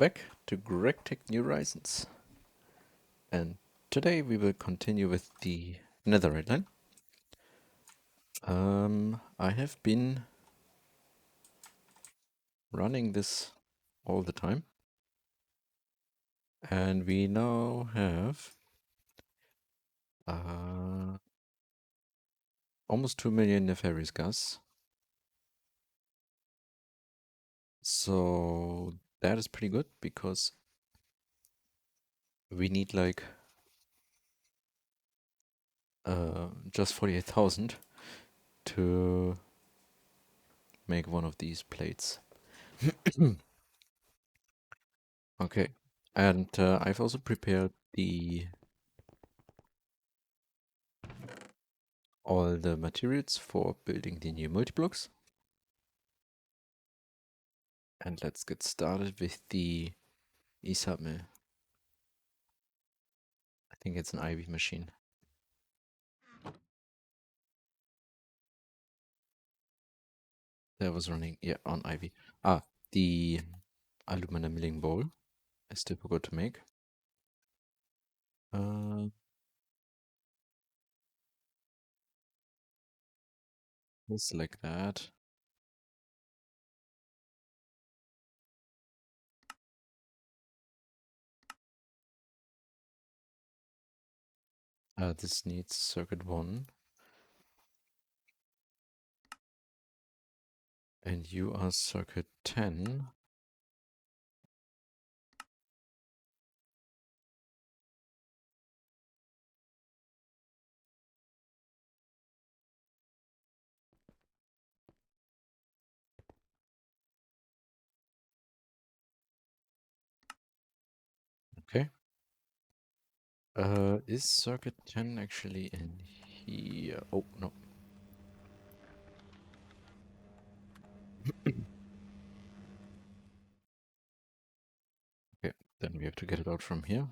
back to Greg Tech New Horizons. And today we will continue with the Netherite line. I have been running this all the time. And we now have almost 2 million nefarious gas. So that is pretty good because we need like just 48,000 to make one of these plates. Okay, and I've also prepared all the materials for building the new multiblocks. And let's get started with the ESAB mill. I think it's an IV machine. That was running, yeah, on IV. The aluminum milling bowl I still forgot to make. Just like that. This needs circuit 1. And you are circuit 10. Okay. Is circuit 10 actually in here? Oh, no. Okay, then we have to get it out from here.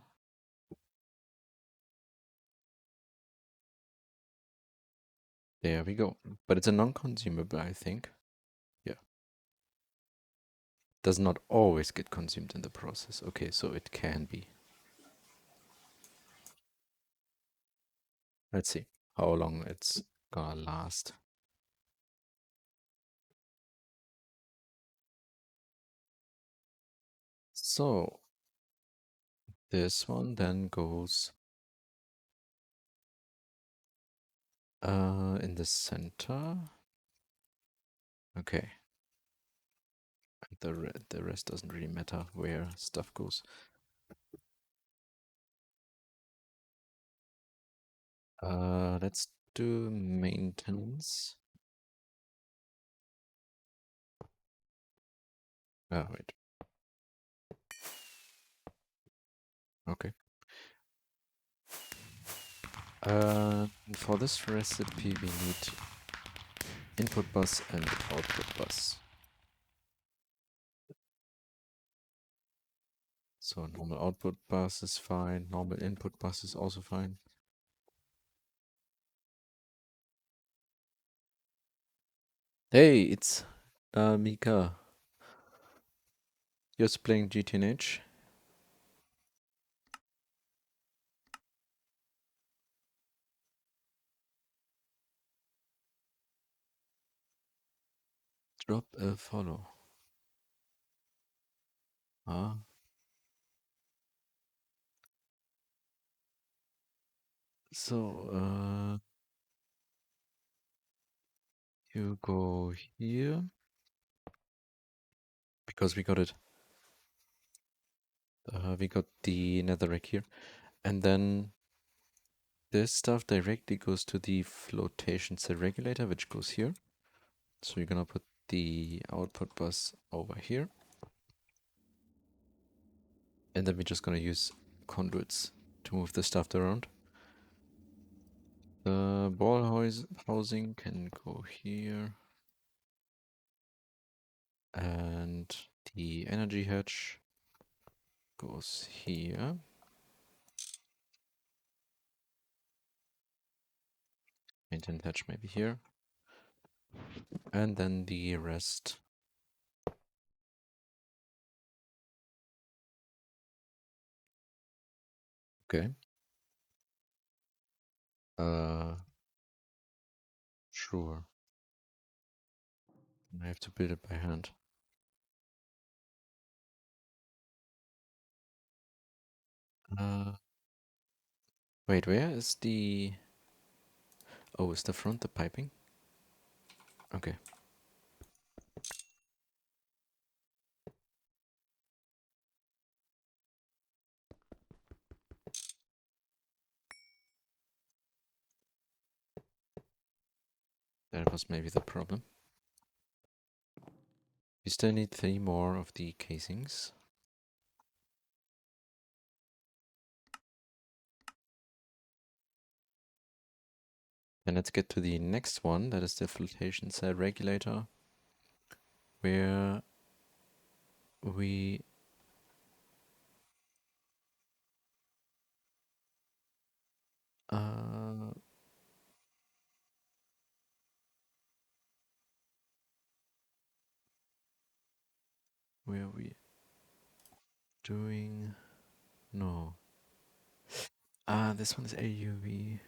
There we go. But it's a non-consumable, I think. Yeah. Does not always get consumed in the process. Okay, so it can be. Let's see how long it's gonna last. So this one then goes in the center. Okay. The rest doesn't really matter where stuff goes. Let's do maintenance. Wait. Okay. For this recipe we need input bus and output bus. So normal output bus is fine, normal input bus is also fine. Hey, it's Mika. You're playing GTNH? Drop a follow. Ah. So, you go here. Because we got it. We got the netherrack here. And then this stuff directly goes to the flotation cell regulator, which goes here. So you're gonna put the output bus over here. And then we're just gonna use conduits to move the stuff around. The ball housing can go here. And the energy hatch goes here. Maintenance hatch maybe here. And then the rest Okay. Uh, sure. I have to build it by hand. Uh, wait, where is the... Oh, is the front the piping? Okay. That was maybe the problem. We still need 3 more of the casings. Then let's get to the next one, that is the flotation cell regulator, where we... Uh, where are we doing... No. Ah, this one is LUV.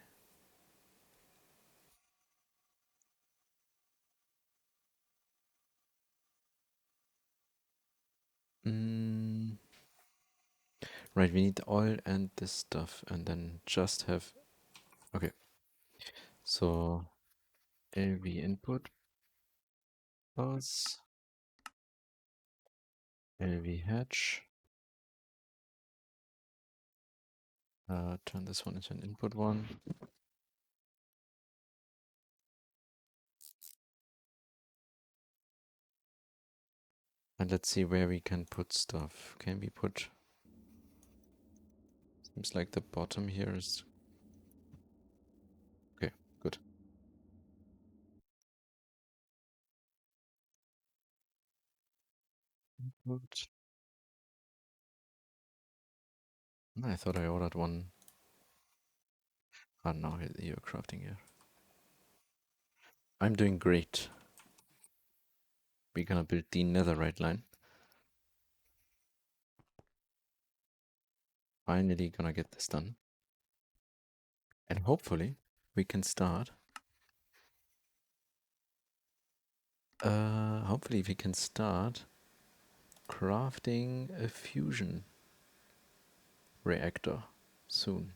Mm, right, we need the oil and this stuff, and then just have... Okay, so LV input plus LV hatch. Turn this one into an input one. And let's see where we can put stuff. Can we put... Seems like the bottom here is... Okay, good. Input. I thought I ordered one. Ah, no, you're crafting here. I'm doing great. We're gonna build the netherite line. Finally gonna get this done. And hopefully we can start. Hopefully we can start crafting a fusion reactor soon.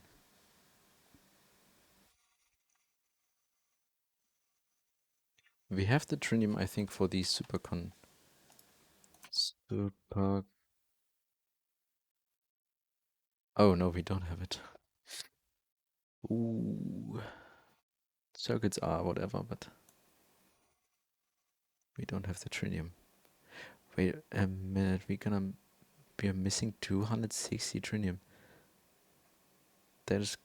We have the trinium, I think, for the super... Oh, no, we don't have it. Ooh. Circuits are whatever, but we don't have the trinium. Wait a minute, we are missing 260 trinium. That is...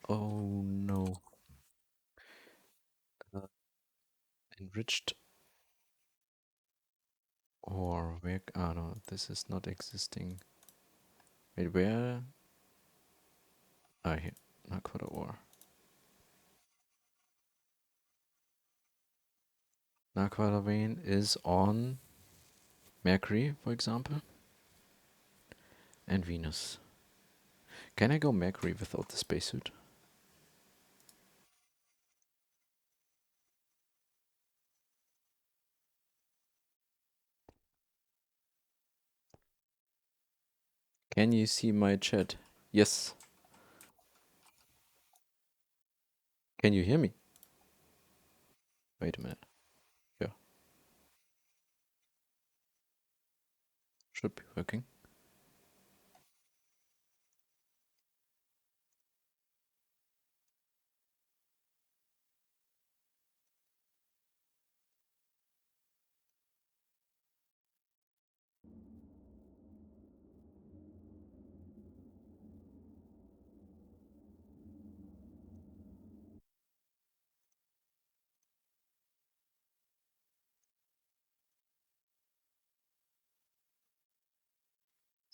Oh no. Uh, enriched ore. Where... Ah no, this is not existing. Wait, where... Ah, here. Aquatic ore. Aquatic vein is on Mercury, for example, and Venus. Can I go Mercury without the spacesuit? Can you see my chat? Yes. Can you hear me? Wait a minute. Yeah, should be working.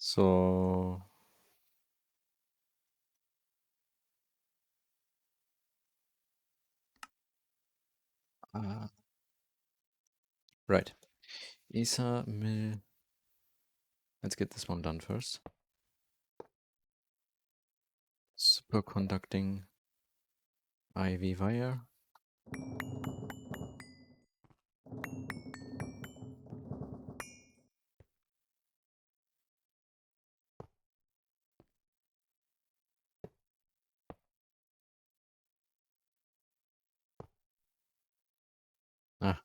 So... Uh, right. Isa mill... Let's get this one done first. superconducting IV wire. Ah,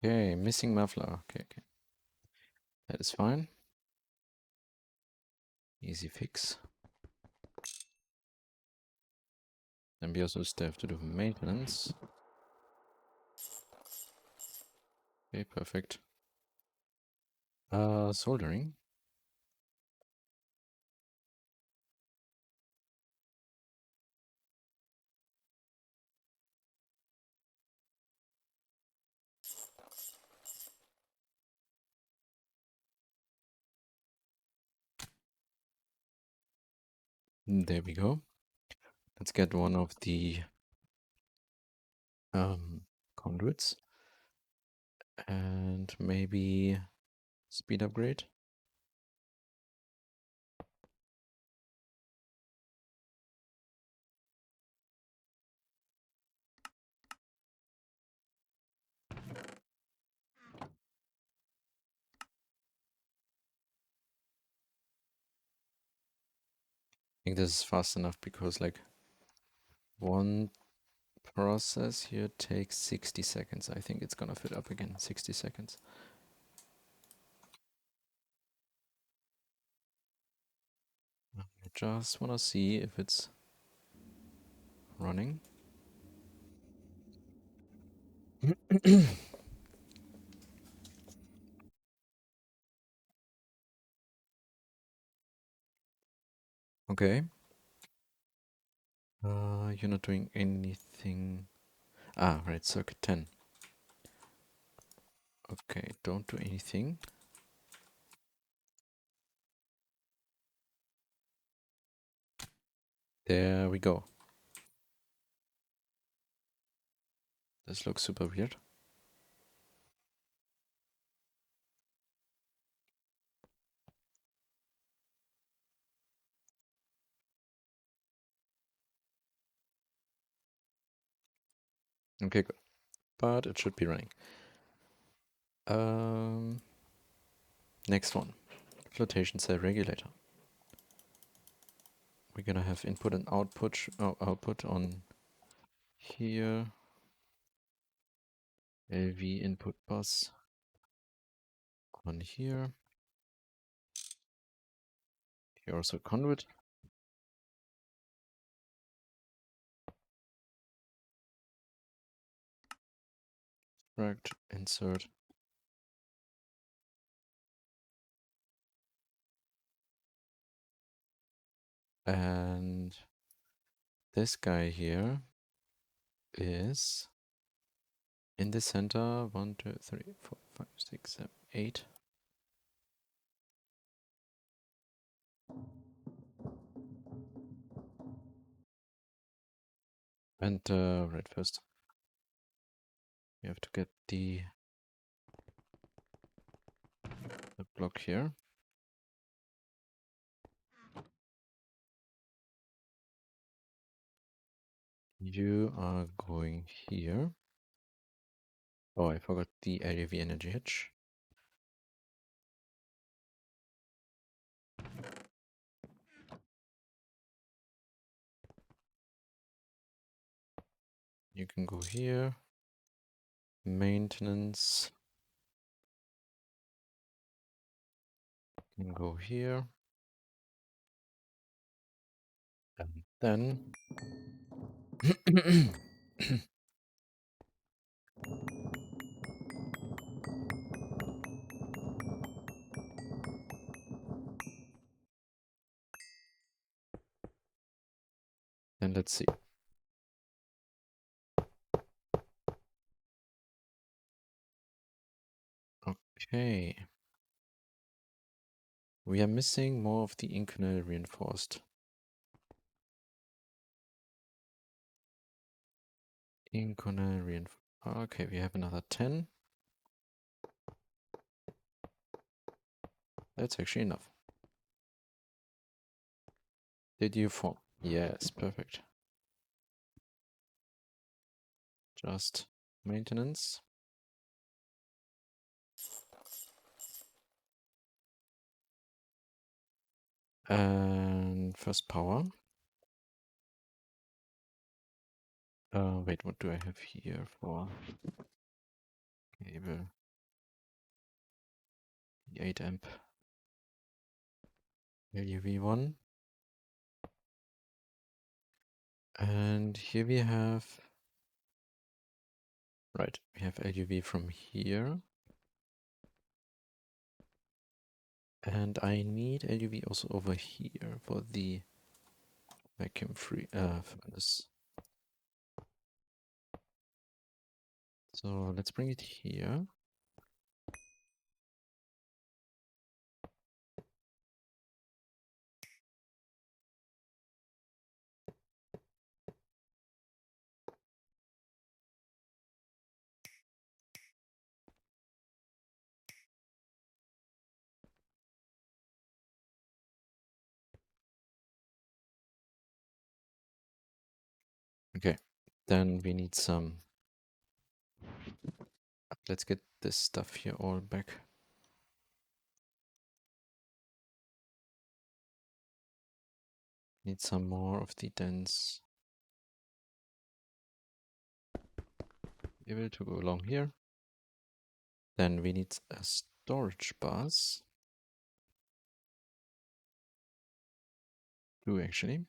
okay, missing muffler. Okay, okay. That is fine. Easy fix. Then we also still have to do maintenance. Okay, perfect. Soldering. There we go. Let's get one of the conduits and maybe speed upgrade. I think this is fast enough because like one process here takes 60 seconds. I think it's gonna fit up again, 60 seconds. I just wanna see if it's running. Okay. You're not doing anything. Ah, right, circuit 10. Okay, don't do anything. There we go. This looks super weird. Okay, good. But it should be running. Next one. Flotation cell regulator. We're gonna have input and output on here. LV input bus on here. Here also conduit. Correct. Insert. And this guy here is in the center. 1, 2, 3, 4, 5, 6, 7, 8. And right first, we have to get the block here. You are going here. Oh, I forgot the LUV energy hitch. You can go here. Maintenance. You can go here. And then then let's see. Okay. We are missing more of the inconel reinforced Incona reinforce. Okay, we have another 10. That's actually enough. Did you form? Yes, perfect. Just maintenance. And first power. Wait, what do I have here for cable? 8 amp LUV1. And here we have, right, we have LUV from here. And I need LUV also over here for the vacuum free furnace. So let's bring it here. Okay, then we need some. Let's get this stuff here all back. Need some more of the dense cable to go along here. Then we need a storage bus. Two actually.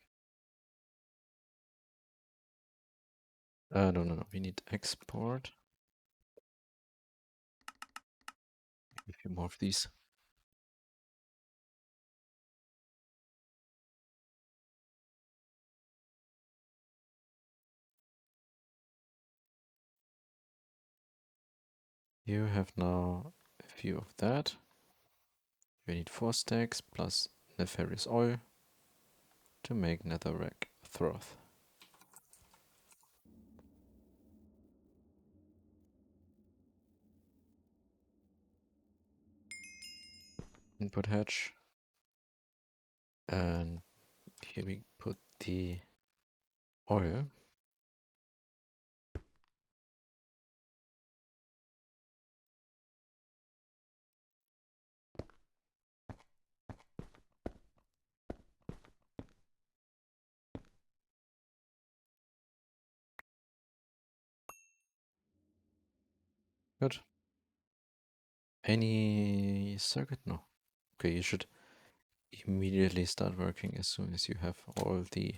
No. We need export. A few more of these. You have now a few of that. We need 4 stacks plus nefarious oil to make netherrack froth. Input hatch. And here we put the oil. Good. Any circuit? No. Okay, you should immediately start working as soon as you have all the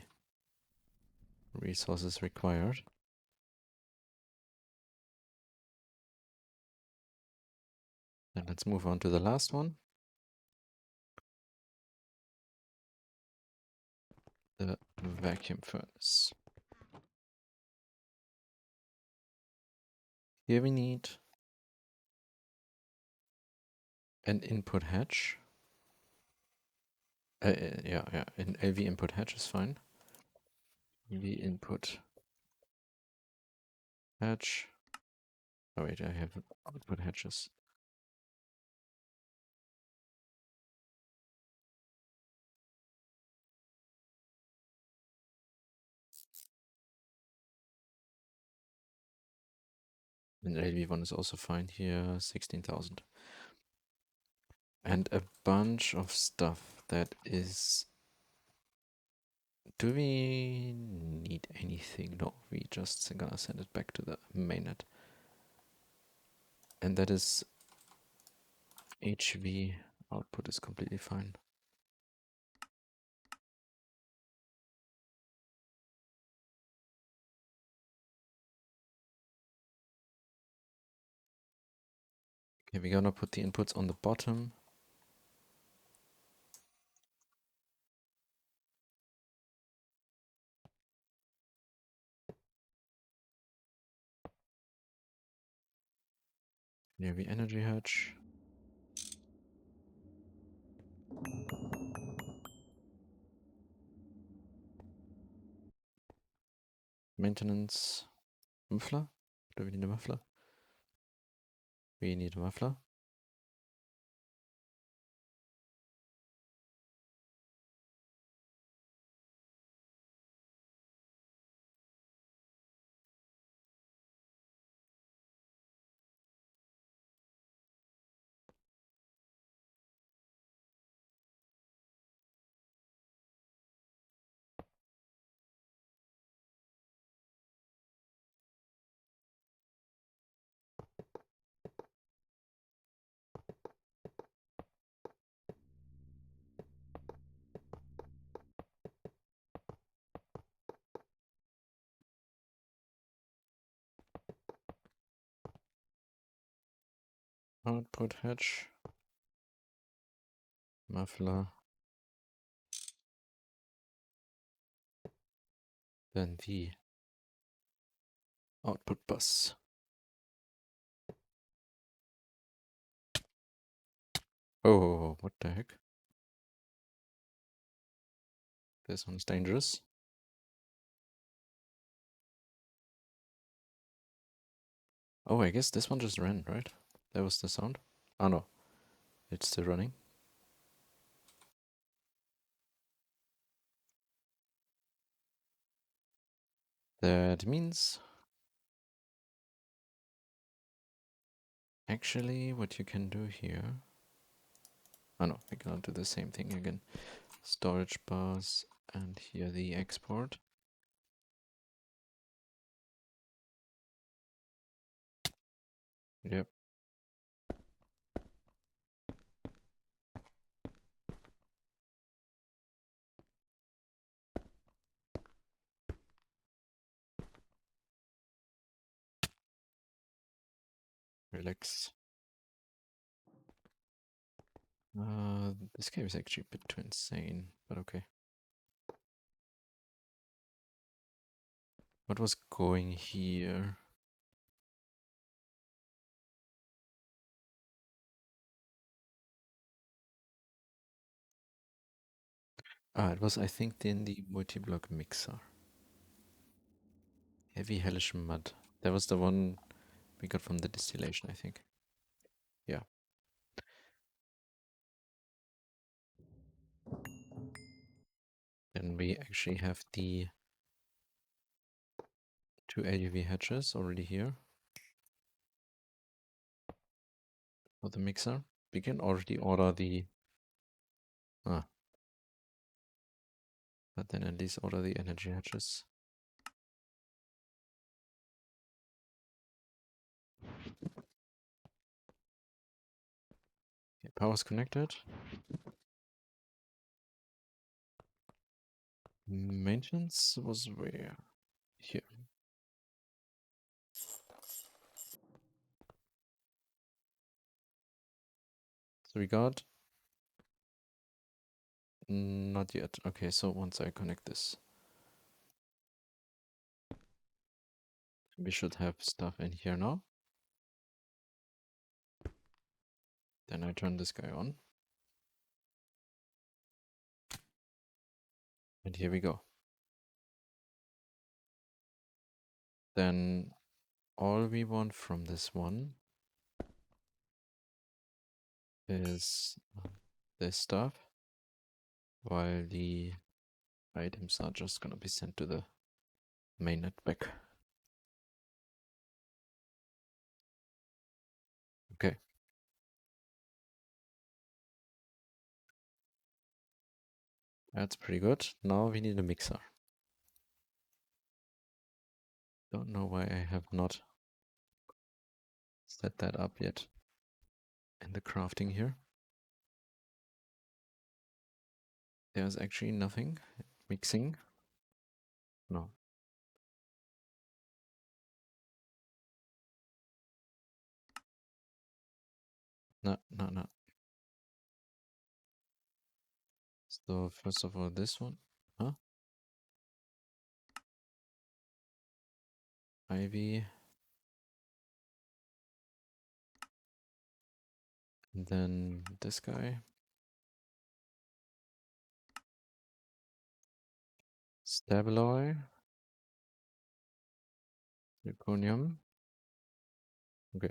resources required. Then let's move on to the last one. The vacuum furnace. Here we need an input hatch. Yeah, an LV input hatch is fine. LV input hatch. Oh wait, I have output hatches. And LV one is also fine here, 16,000. And a bunch of stuff that is... Do we need anything? No, we just gonna send it back to the mainnet. And that is HV output is completely fine. Okay, we're gonna put the inputs on the bottom. Near the energy hatch. Maintenance. Muffler? Do we need a muffler? We need a muffler. Output hatch. Muffler. Then the output bus. Oh, what the heck? This one's dangerous. Oh, I guess this one just ran, right? That was the sound. Oh no, it's still running. That means actually what you can do here. Oh no, we cannot do the same thing again. Storage bus and here the export. Yep. Relax. This game is actually a bit too insane, but okay. What was going here? Ah, it was, I think, in the multi-block mixer. Heavy hellish mud. That was the one we got from the distillation, I think. Yeah. Then we actually have the two LUV hatches already here for the mixer. We can already order the... Ah. But then at least order the energy hatches. Okay, power's connected. Maintenance was where? Here. So we got... Not yet. Okay, so once I connect this, we should have stuff in here now. Then I turn this guy on. And here we go. Then all we want from this one is this stuff, while the items are just gonna be sent to the mainnet back. Okay. That's pretty good. Now we need a mixer. Don't know why I have not set that up yet in the crafting here. There's actually nothing mixing. No. No, no, no. So first of all, this one. Huh? Ivy. And then this guy. Stabloy. Zirconium. Okay.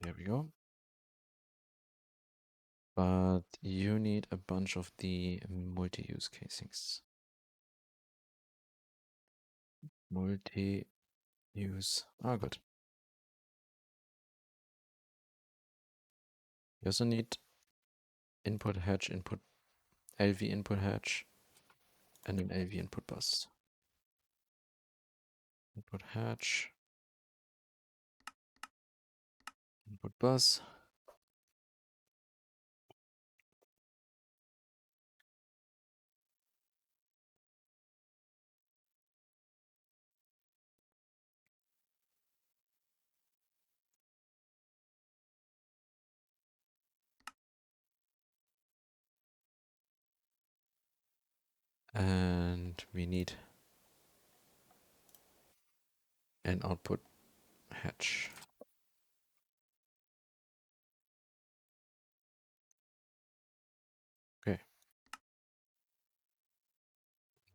There we go. But you need a bunch of the multi-use casings. Multi-use. Ah, good. You also need input hatch, input LV input hatch, and an LV input bus. Input hatch, input bus. And we need an output hatch. Okay.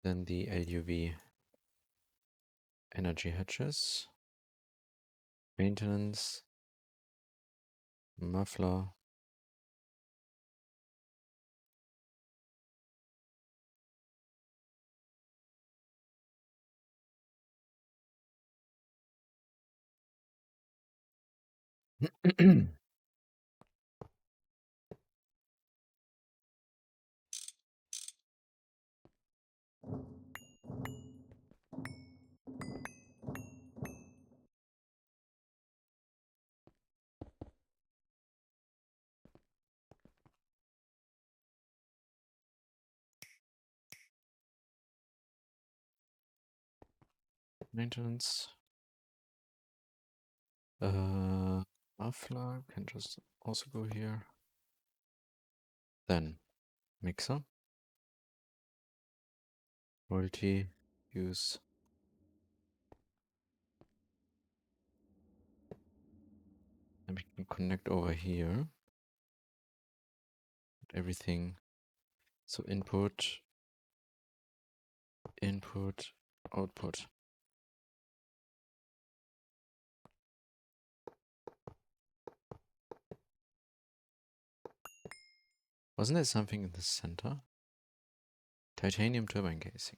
Then the LUV energy hatches. Maintenance. Muffler. Maintenance. Muffler can just also go here. Then mixer. Multi-use. And we can connect over here. Everything. So input, input, output. Wasn't there something in the center? Titanium turbine casing.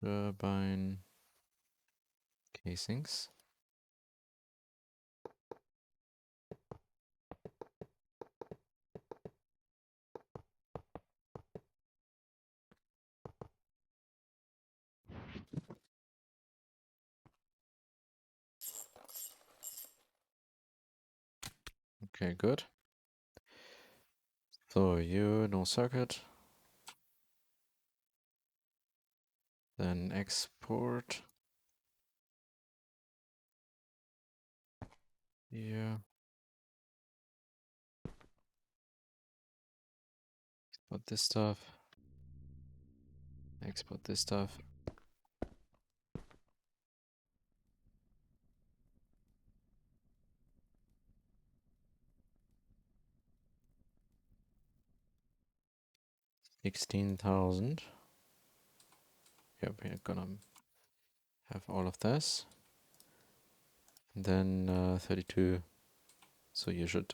Turbine casings. Okay, good. So you no circuit. Then export. Here. Export this stuff. Export this stuff. $16,000. Yeah, we're gonna have all of this. And then 32. So you should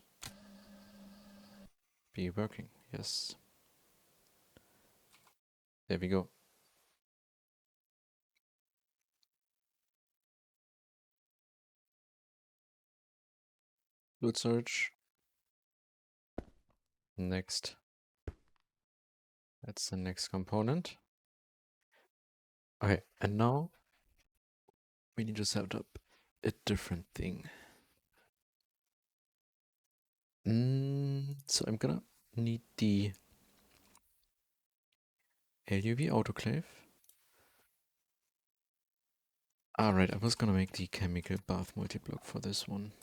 be working. Yes. There we go. Load search. Next. That's the next component. Okay, and now we need to set up a different thing. So I'm gonna need the LUV autoclave. Right, I was gonna make the chemical bath multi-block for this one.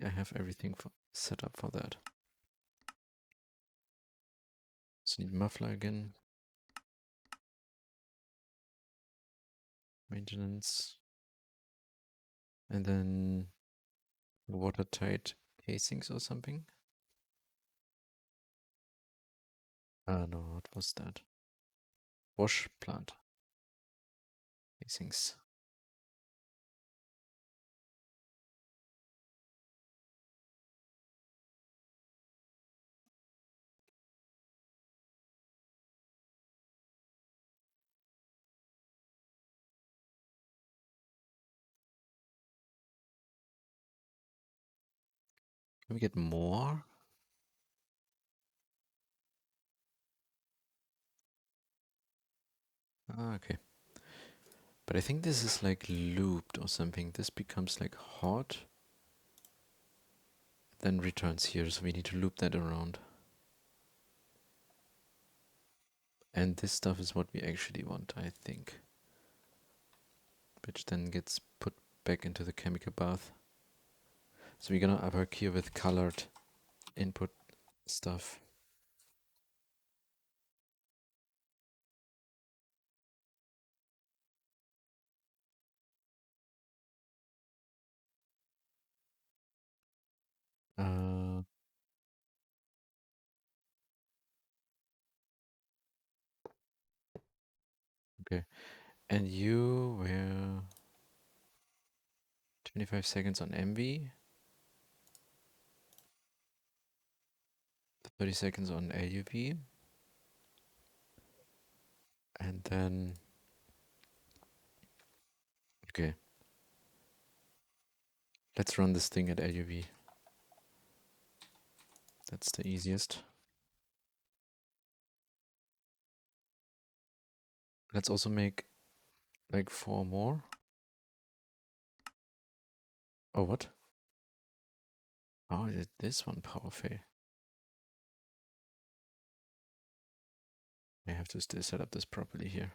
I have everything set up for that. Just need muffler again. Maintenance. And then watertight casings or something. No, what was that? Wash plant casings. Can we get more? Ah, okay. But I think this is like looped or something. This becomes like hot, then returns here. So we need to loop that around. And this stuff is what we actually want, I think. Which then gets put back into the chemical bath. So we're gonna work here with colored input stuff. Uh, okay. And you were 25 seconds on MV, 30 seconds on LUV, and then, okay, let's run this thing at LUV. That's the easiest. Let's also make like 4 more. Oh, what? Oh, did this one power fail? I have to still set up this properly here.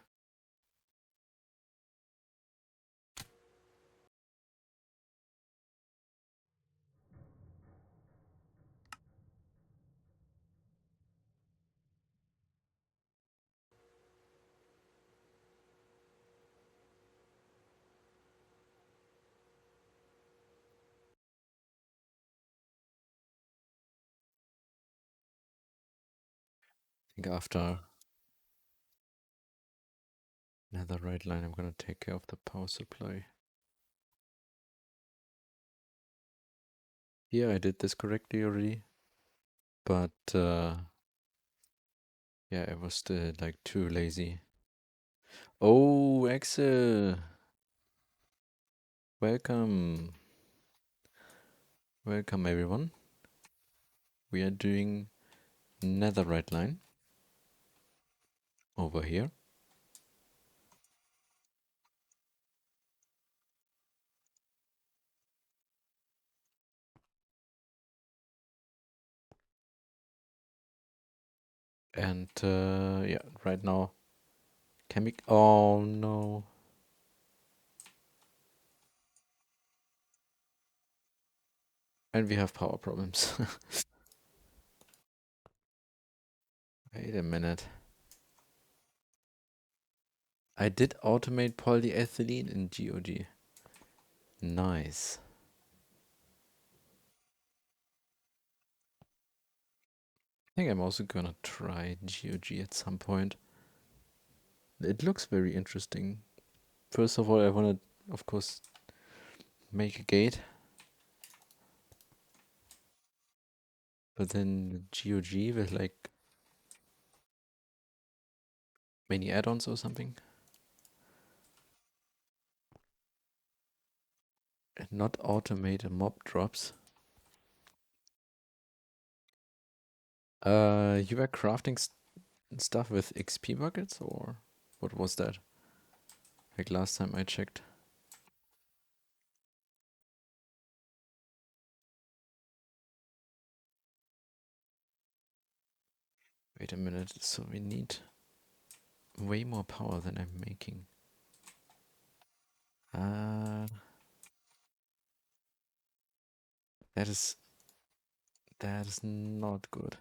I think after Netherite line, I'm gonna take care of the power supply. Here, I did this correctly already, but yeah, I was still like too lazy. Oh, Axel! Welcome! Welcome everyone. We are doing Netherite line over here. And yeah, right now, oh no. And we have power problems. Wait a minute. I did automate polyethylene in GOG. Nice. I think I'm also gonna try GOG at some point. It looks very interesting. First of all, I wanna, of course, make a gate. But then GOG with like many add-ons or something. And not automate mob drops. You were crafting stuff with XP buckets, or what was that? Like last time I checked. Wait a minute, so we need way more power than I'm making. Uh, that is not good.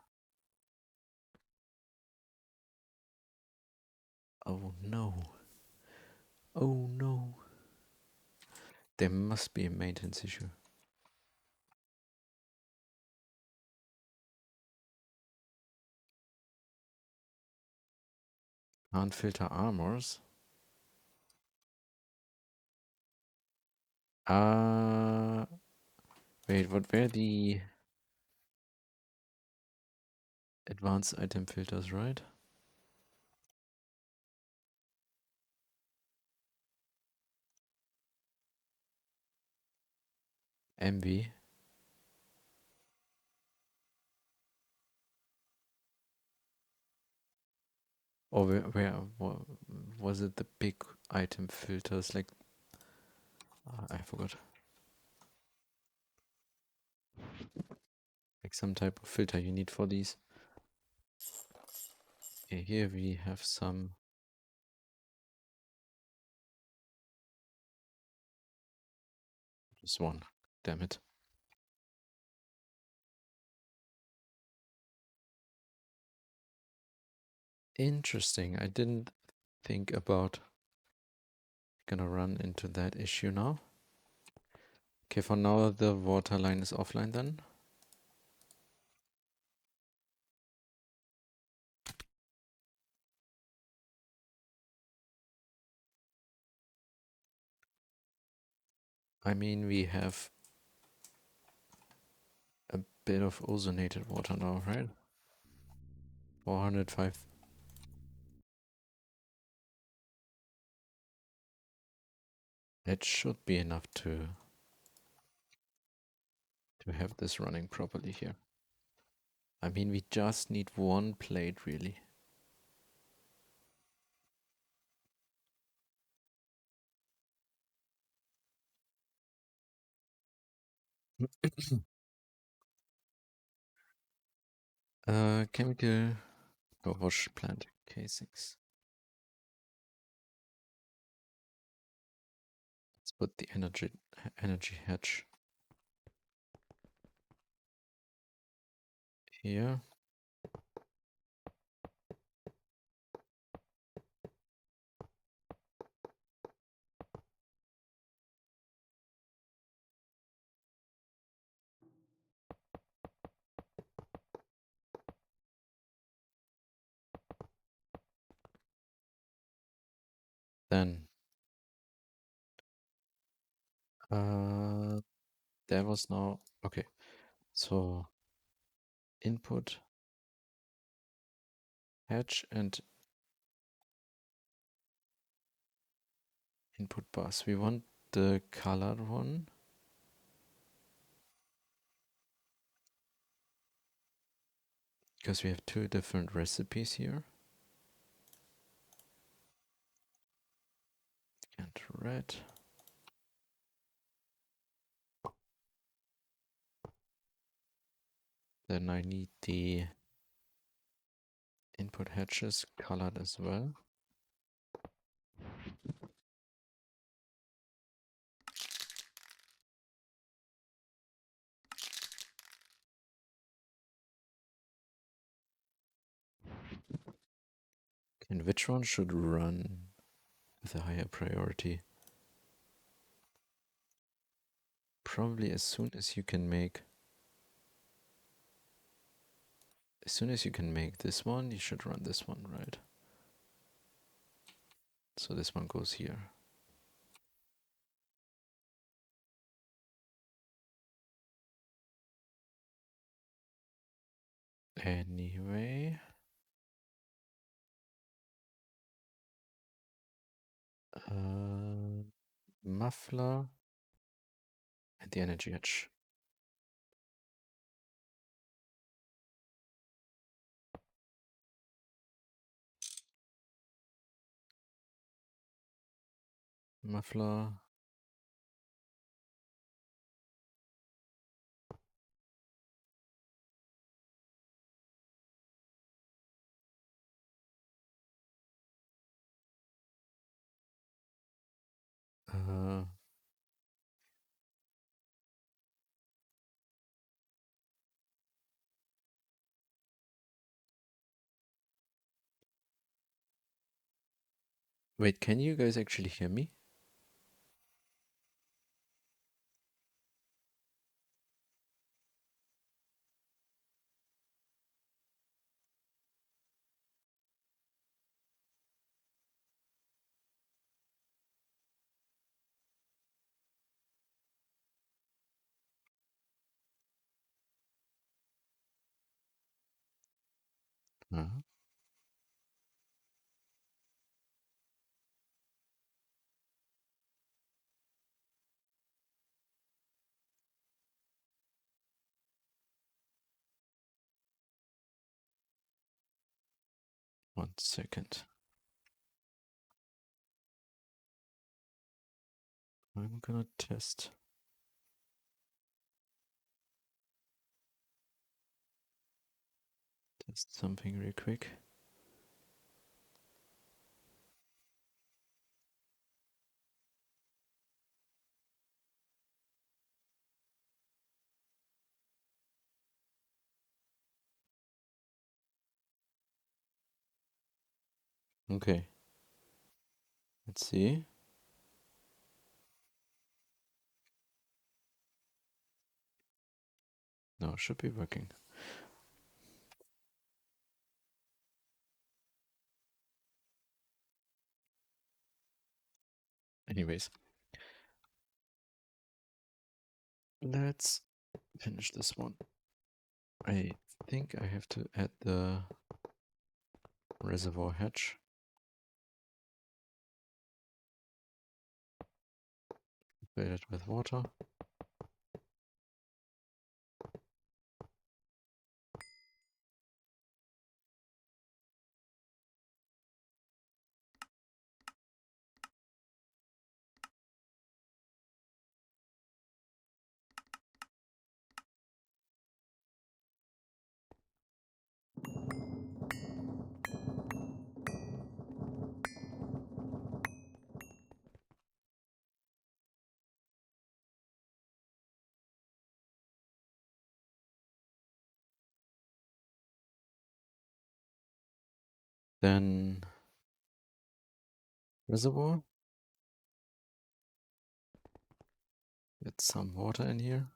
Oh no. Oh no. There must be a maintenance issue. Can't filter armors. Uh, wait, what were the advanced item filters, right? MV. Or was it the big item filters? Like, I forgot. Like some type of filter you need for these. Okay, here we have some. Just one. Damn it. Interesting. I didn't think about gonna run into that issue now. Okay, for now the water line is offline then. I mean, we have a bit of ozonated water now, right? 405. It should be enough to have this running properly here. I mean, we just need one plate, really. Chemical wash plant casings. Let's put the energy hatch here. Then there was now okay. So input hatch and input bus. We want the colored one because we have two different recipes here. And red. Then I need the input hatches colored as well. And which one should run with a higher priority? Probably as soon as you can make this one, you should run this one, right? So this one goes here. Anyway, muffler and the energy hatch. Muffler. Uh, Wait, can you guys actually hear me? Uh-huh. 1 second. I'm gonna test something real quick. Okay, let's see. No, it should be working. Anyways, let's finish this one. I think I have to add the reservoir hatch. Fill it with water. Then reservoir. Get some water in here.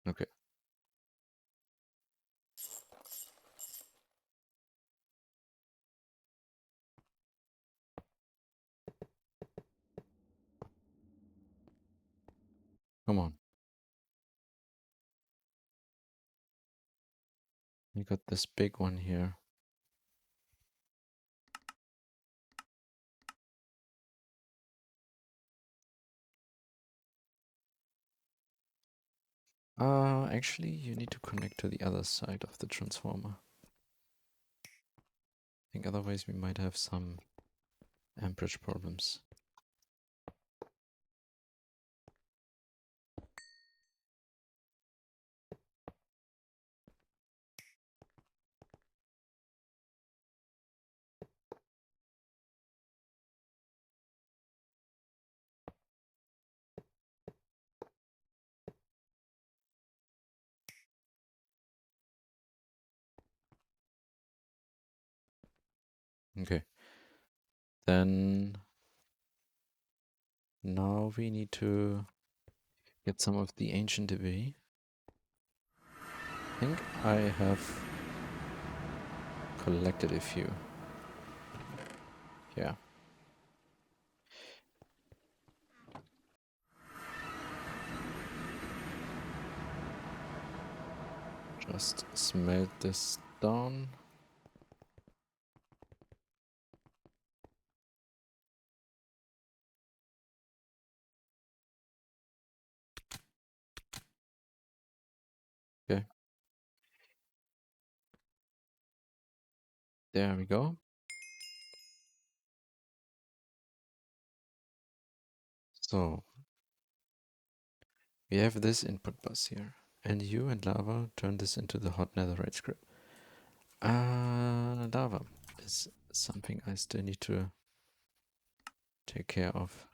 Okay. Come on. We got this big one here. Actually, you need to connect to the other side of the transformer. I think otherwise we might have some amperage problems. Okay. Then now we need to get some of the ancient debris. I think I have collected a few. Yeah. Just smelt this down. Okay. There we go. So we have this input bus here. And you and lava turn this into the hot netherite script. Lava is something I still need to take care of.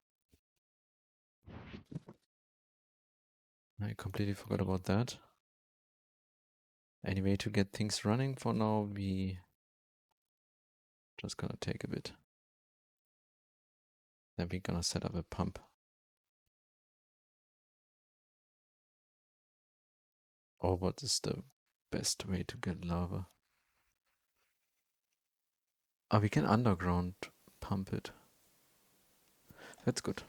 I completely forgot about that. Anyway, to get things running for now, we just gonna take a bit. Then we're gonna set up a pump. Or what is the best way to get lava? Oh, we can underground pump it. That's good.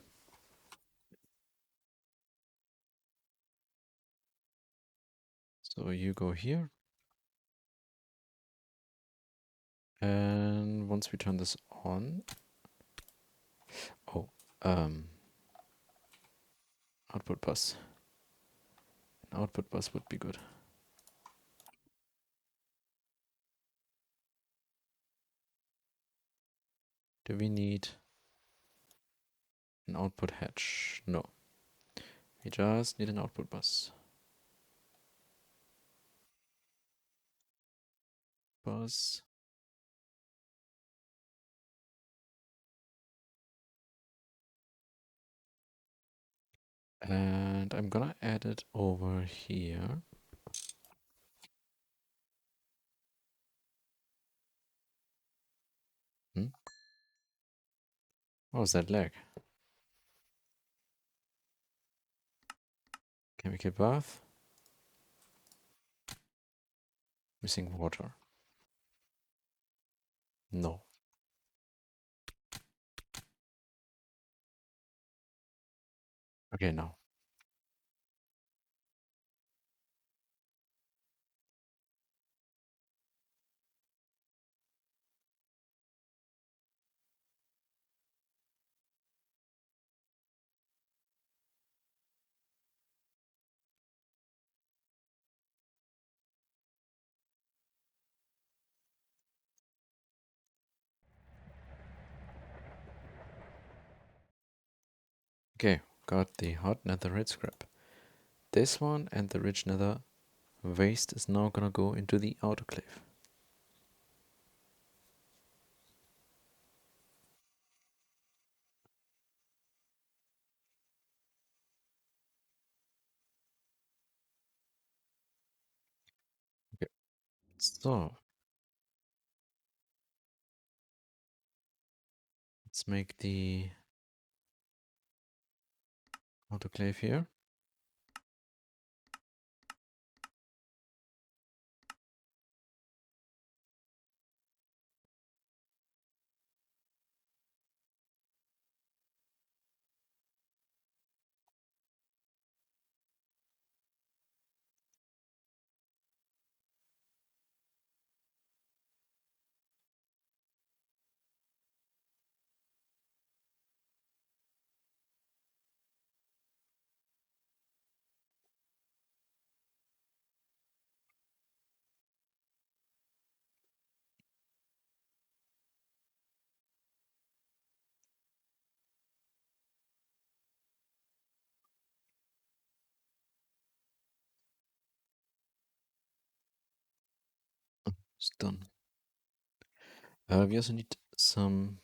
So you go here. And once we turn this on, oh, output bus. An output bus would be good. Do we need an output hatch? No. We just need an output bus. Bus. And I'm gonna add it over here. Oh, is that lag? Chemical bath. Missing water. No. Okay, now. Okay, got the hot netherite scrap. This one and the rich nether waste is now gonna go into the autoclave. Okay, so let's make the autoclave here. It's done. We also need some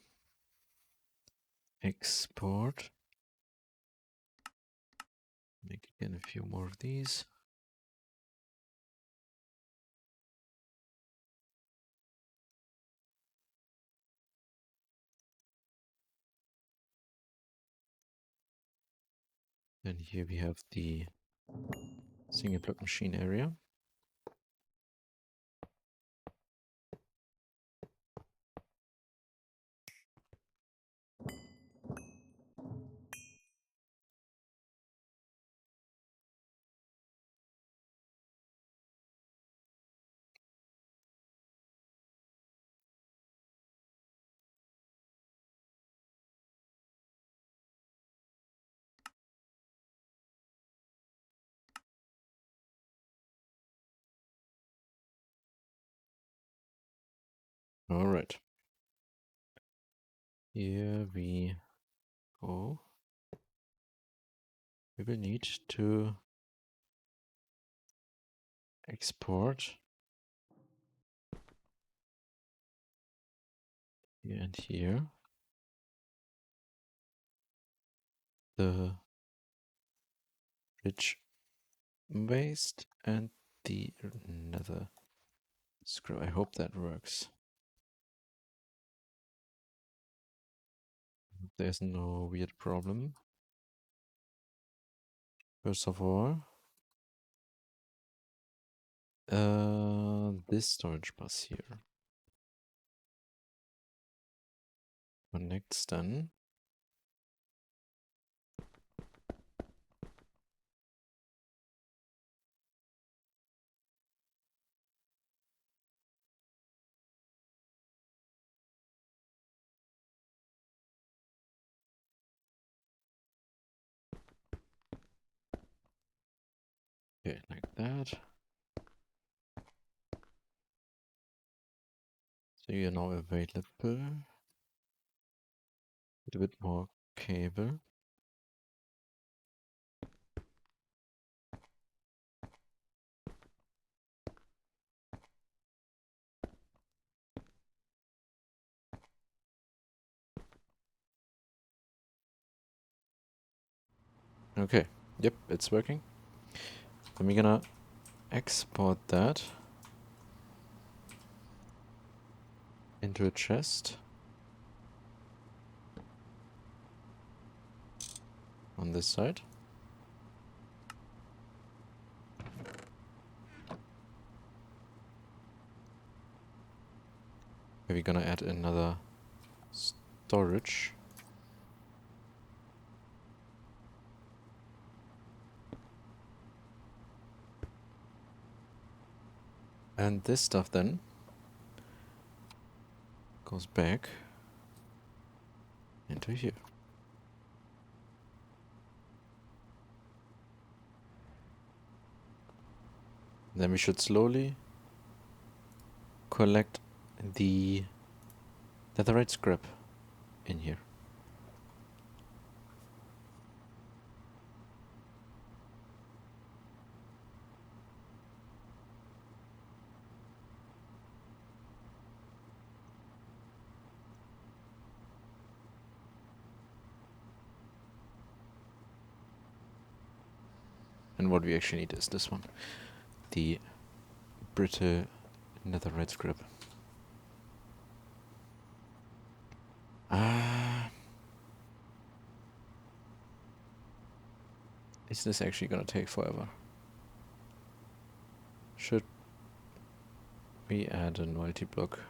export. Make again a few more of these. And here we have the single block machine area. All right. Here we go. We will need to export here and here the rich waste and the nether screw. I hope that works. There's no weird problem. First of all, this storage bus here connects then. Okay, like that. So you're now available. A bit more cable. Okay, yep, it's working. Then we're gonna export that into a chest on this side. We're gonna add another storage. And this stuff then goes back into here. Then we should slowly collect the netherite scrap in here. And what we actually need is this one. The brittle netherite scrap. Is this actually gonna take forever? Should we add a multi-block?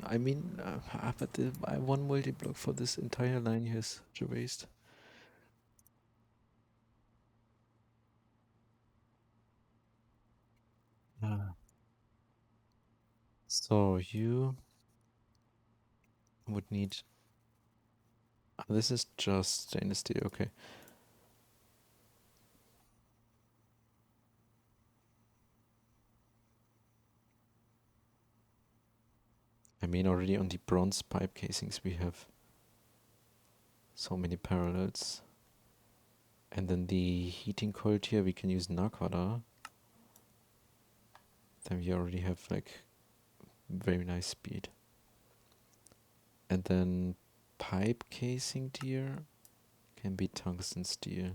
I mean, but I one multi-block for this entire line here is such a waste. So you would need. This is just stainless steel, okay. I mean, already on the bronze pipe casings we have so many parallels. And then the heating coil here, we can use Nakwada. Then we already have like very nice speed. And then pipe casing tier can be tungsten steel.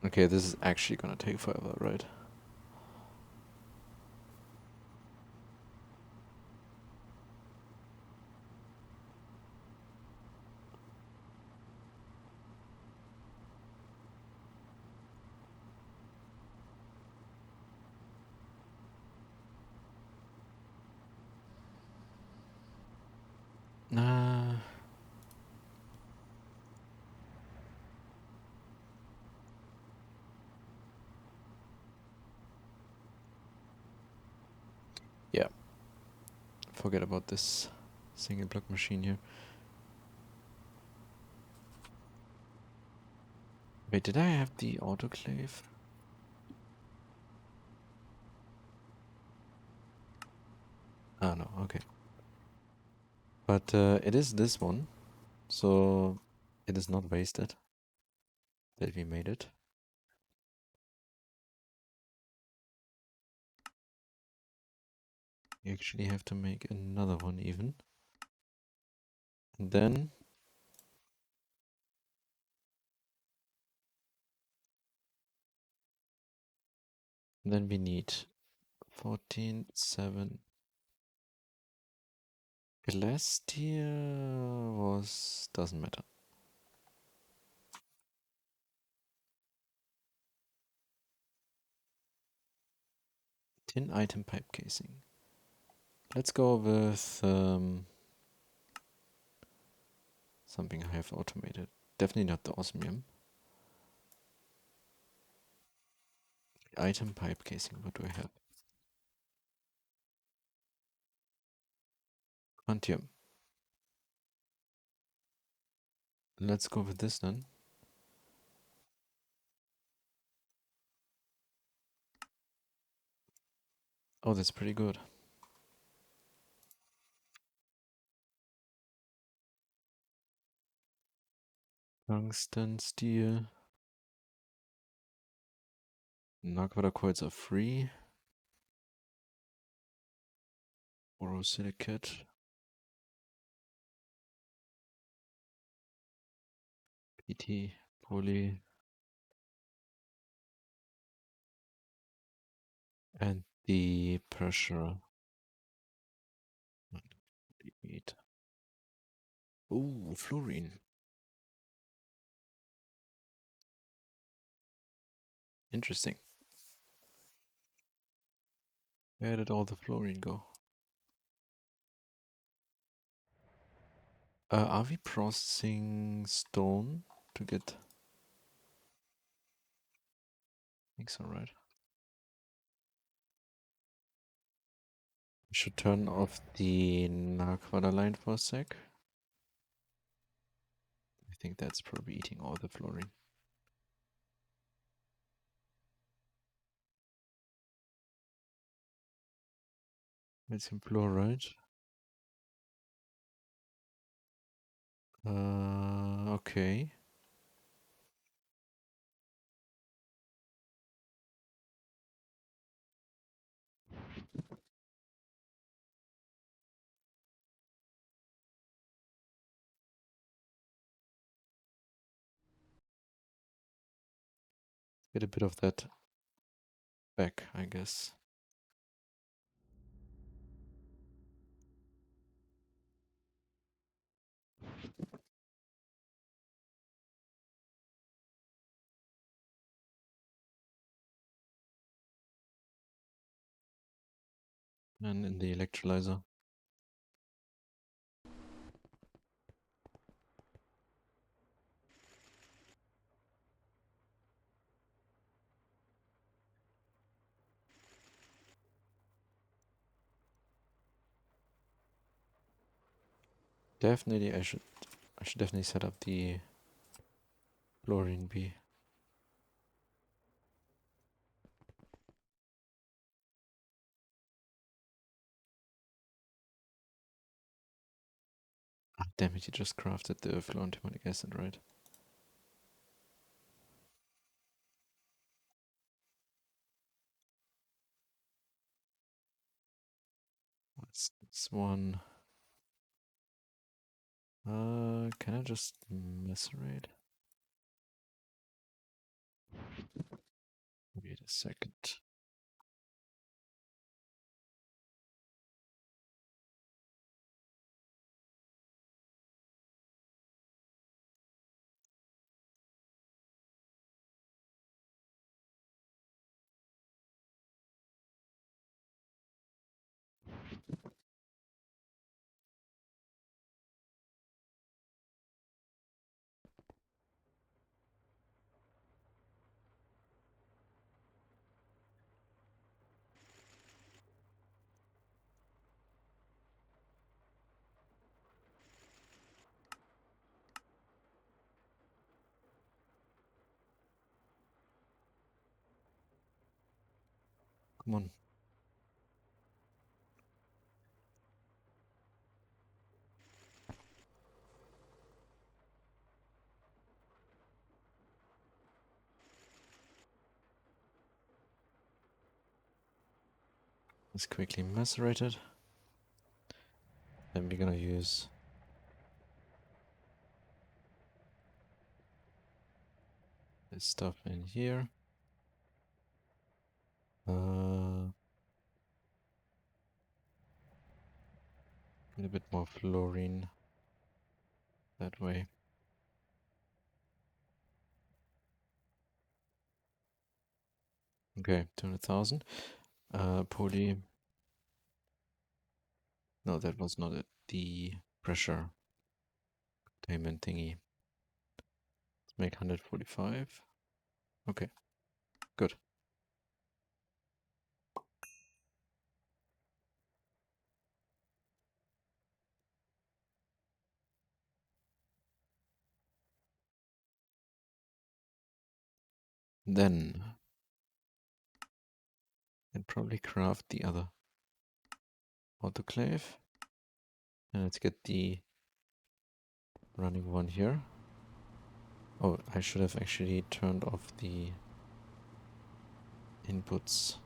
Okay, this is actually gonna take forever, right? Nah. Yeah. Forget about this single block machine here. Wait, did I have the autoclave? Ah, no, okay. But it is this one, so it is not wasted that we made it. We actually have to make another one even. And then we need 14, 7. Glass tier doesn't matter. Tin item pipe casing. Let's go with something I have automated. Definitely not the osmium. Item pipe casing, what do I have? Quantium. Let's go with this then. Oh, that's pretty good. Tungsten, steel. Nagwada coils are free. Borosilicate. PT, poly. And the pressure. Ooh, fluorine. Interesting. Where did all the fluorine go? Are we processing stone to get... I think so, right? We should turn off the Naquada line for a sec. I think that's probably eating all the fluorine. Calcium fluoride. Okay. Get a bit of that back, I guess. And in the electrolyzer. Definitely, I should definitely set up the fluorine B. Ah, damn it, you just crafted the fluorantimic acid, right? What's this one? Can I just macerate? Wait a second. Come on. Let's quickly macerate it. Then we're gonna use this stuff in here. A bit more fluorine that way. Okay, 200,000. Poly. No, that was not it. The pressure containment thingy. Let's make 145. Okay, good. Then I'd probably craft the other autoclave. And let's get the running one here. Oh, I should have actually turned off the inputs.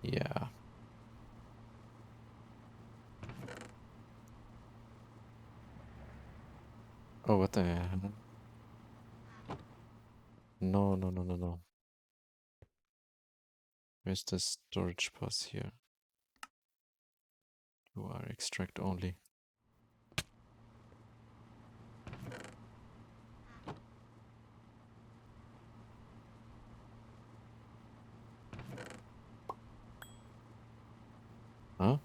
Yeah. Oh, what the hell? No, no, no, no, no. Where's the storage pass here? You are extract only. Huh?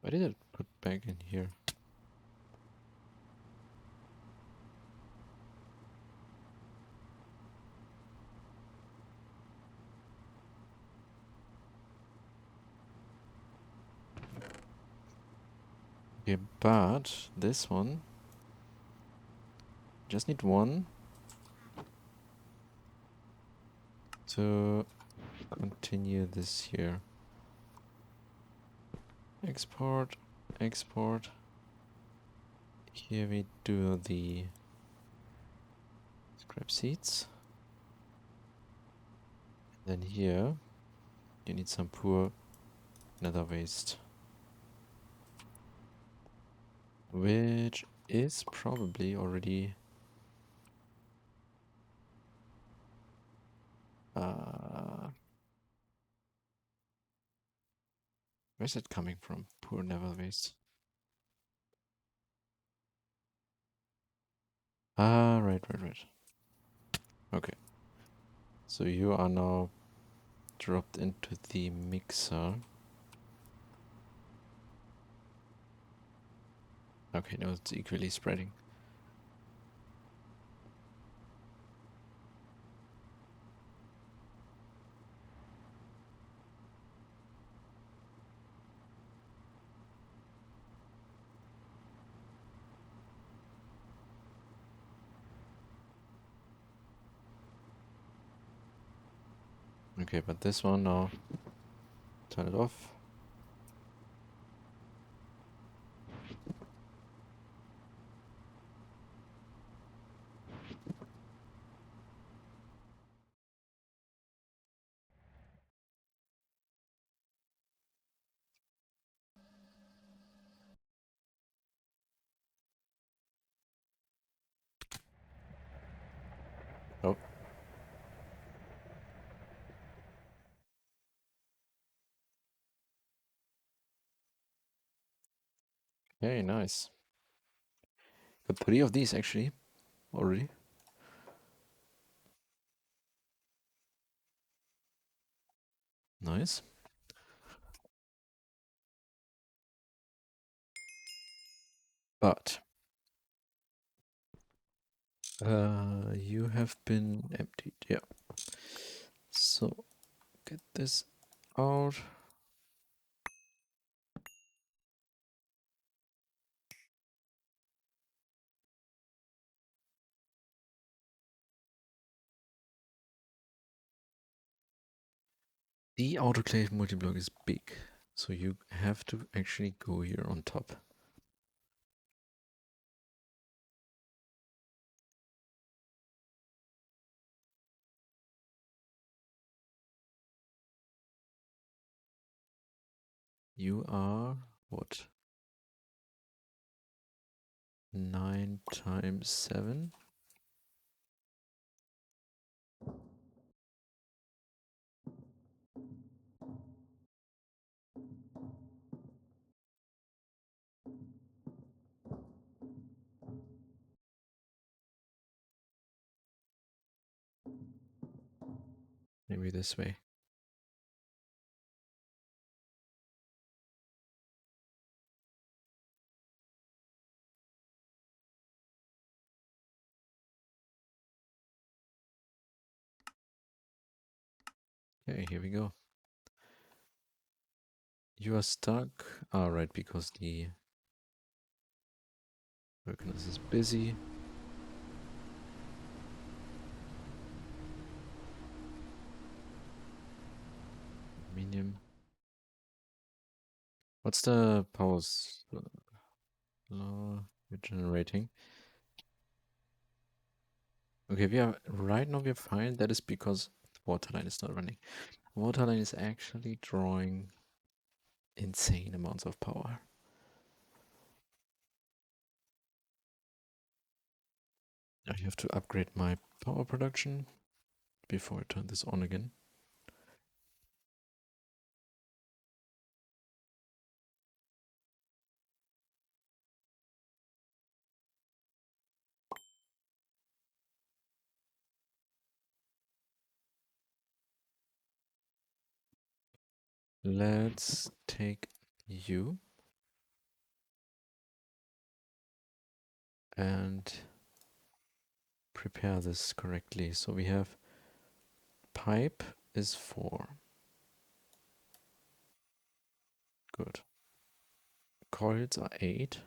Why did it put back in here? Okay, but this one, just need one to continue this here. Export, export. Here we do the scrap seeds. Then here, you need some poor nether waste. Which is probably already... where's it coming from? Poor nether waste. Ah, right. Okay. So you are now dropped into the mixer. Okay, now it's equally spreading. Okay, but this one now, turn it off. Oh, very nice. Got 3 of these actually, already. Nice. But you have been emptied, yeah. So get this out. The autoclave multi-block is big, so you have to actually go here on top. You are what? 9 times 7? Maybe this way. Okay, here we go. You are stuck. Alright, because the Vulcanus is busy. Aluminium. What's the power law we're generating? Okay, we are right now we're fine. That is because the water line is not running. Water line is actually drawing insane amounts of power. I have to upgrade my power production before I turn this on again. Let's take you and prepare this correctly. So we have pipe is 4. Good. Coils are 8.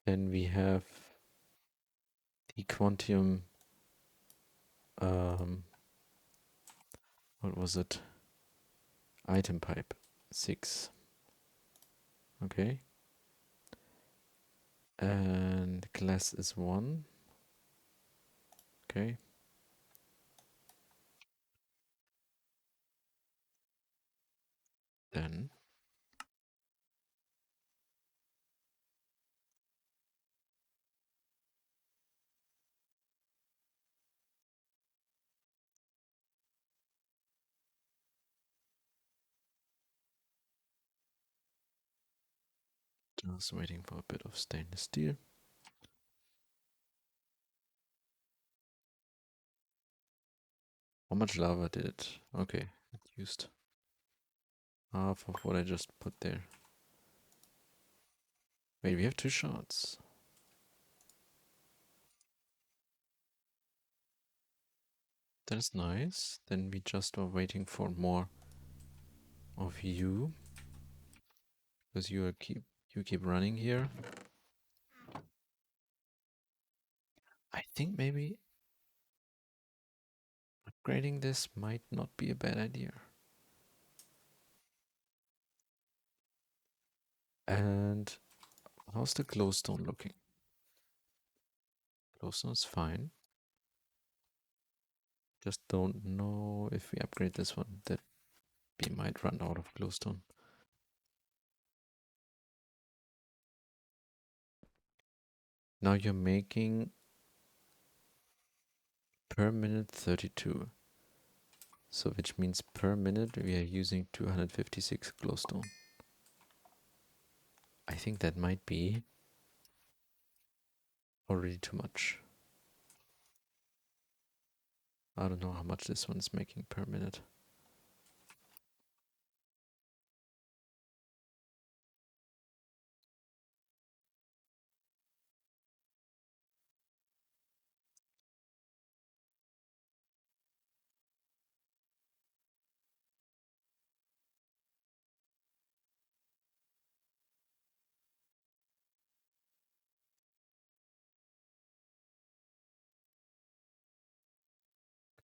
Then we have the quantium, what was it? Item pipe, 6. Okay. And glass is 1. Okay. Then just waiting for a bit of stainless steel. How much lava did it? Okay, it used half of what I just put there. Wait, we have 2 shots. That is nice. Then we just are waiting for more of you. Because you keep running here. I think maybe upgrading this might not be a bad idea. And how's the glowstone looking? Glowstone is fine. Just don't know if we upgrade this one that we might run out of glowstone. Now you're making per minute 32. So which means per minute we are using 256 glowstone. I think that might be already too much. I don't know how much this one is making per minute.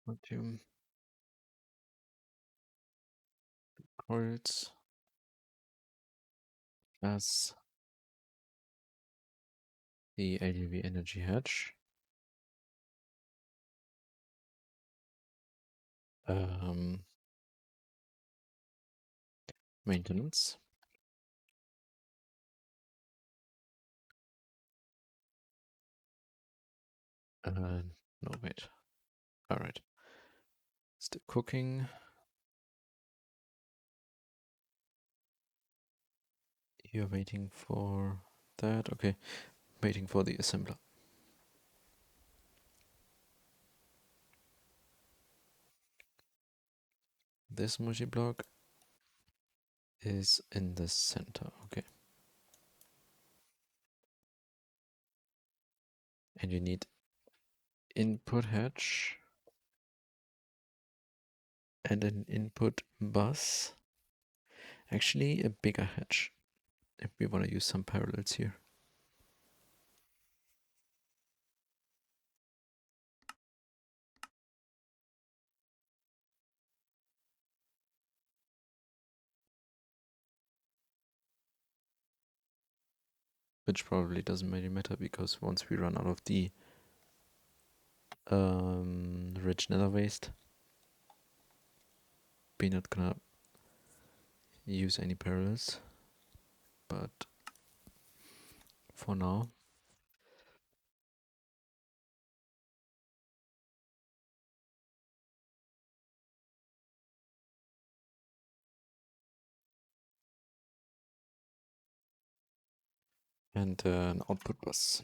Volume coils as the LUV energy hedge. Maintenance. No, wait. All right. Still cooking. You're waiting for that. Okay. Waiting for the assembler. This multi-block is in the center. Okay. And you need input hatch and an input bus. Actually, a bigger hatch if we want to use some parallels here. Which probably doesn't really matter because once we run out of the rich nether waste, we're not gonna use any parallels. But for now, and an output bus.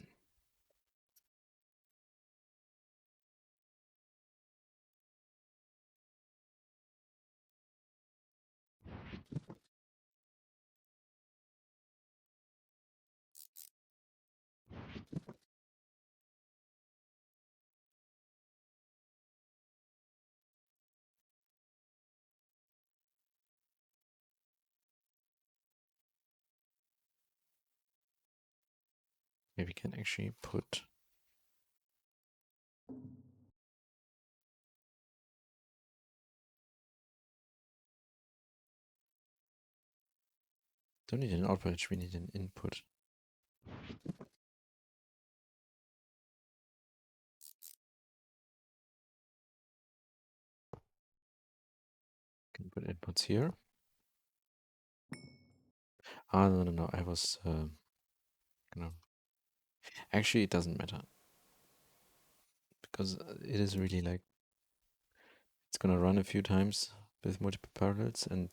Maybe we can actually put don't need an output, we need an input. Can put inputs here. Ah, no, I was actually it doesn't matter because it is really like it's gonna run a few times with multiple parallels and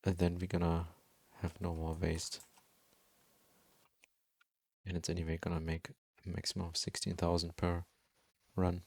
then we're gonna have no more waste. And it's anyway gonna make a maximum of 16,000 per run.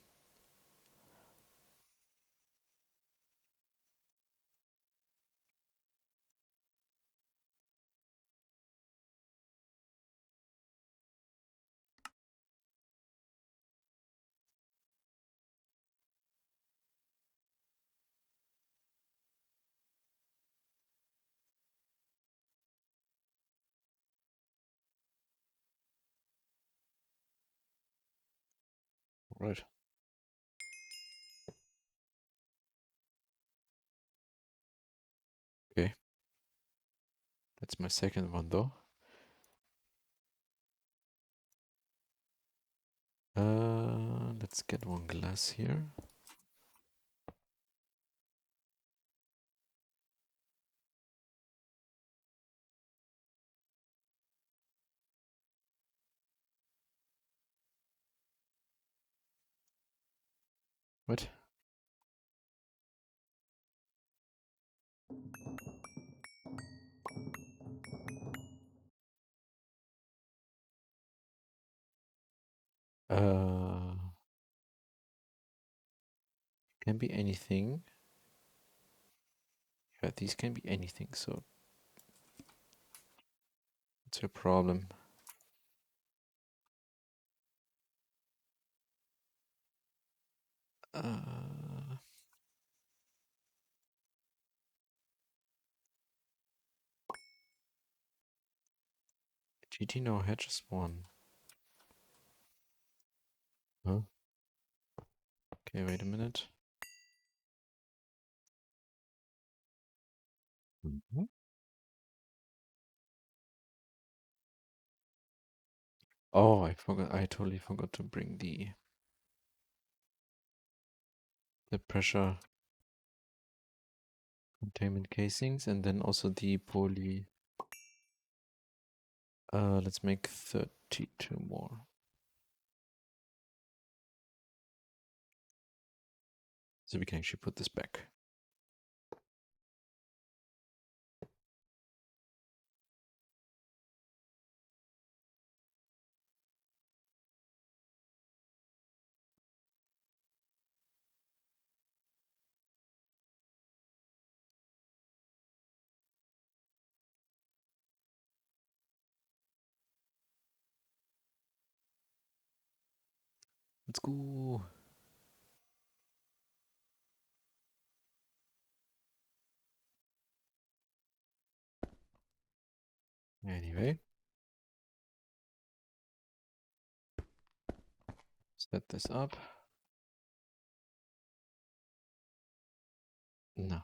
Right. Okay. That's my second one though. Let's get one glass here. What? Can be anything. Yeah, these can be anything, so it's a problem. GTNH is one. Huh? Okay, wait a minute. Mm-hmm. Oh, I forgot. I totally forgot to bring the pressure containment casings and then also the poly. Let's make 32 more. So we can actually put this back. Let's go. Anyway. Set this up. No,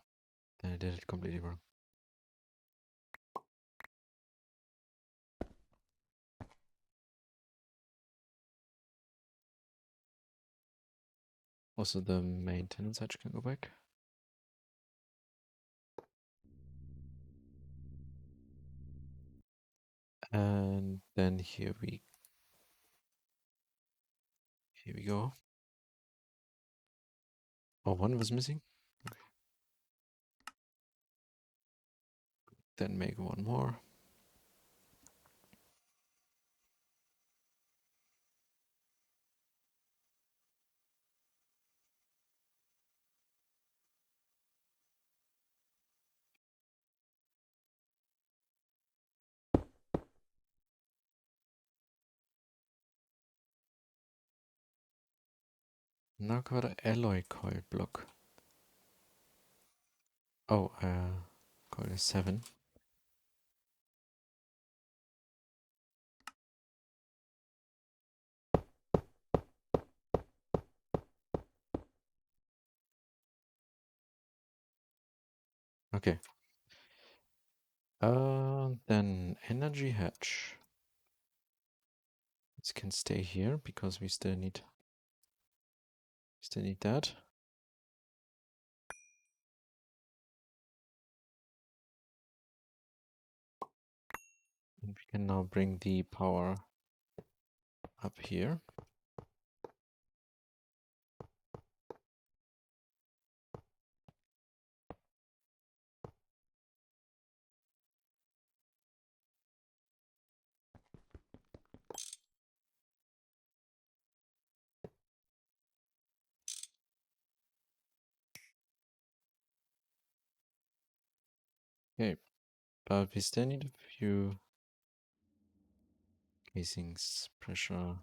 then I did it completely wrong. Also the maintenance edge can go back. And then here we go. Oh, one was missing. Okay. Then make one more. Now got an alloy coil block. Oh, coil is 7. Okay. Then energy hatch. This can stay here because we still need that. And we can now bring the power up here. Okay, but we still need a few casings, pressure.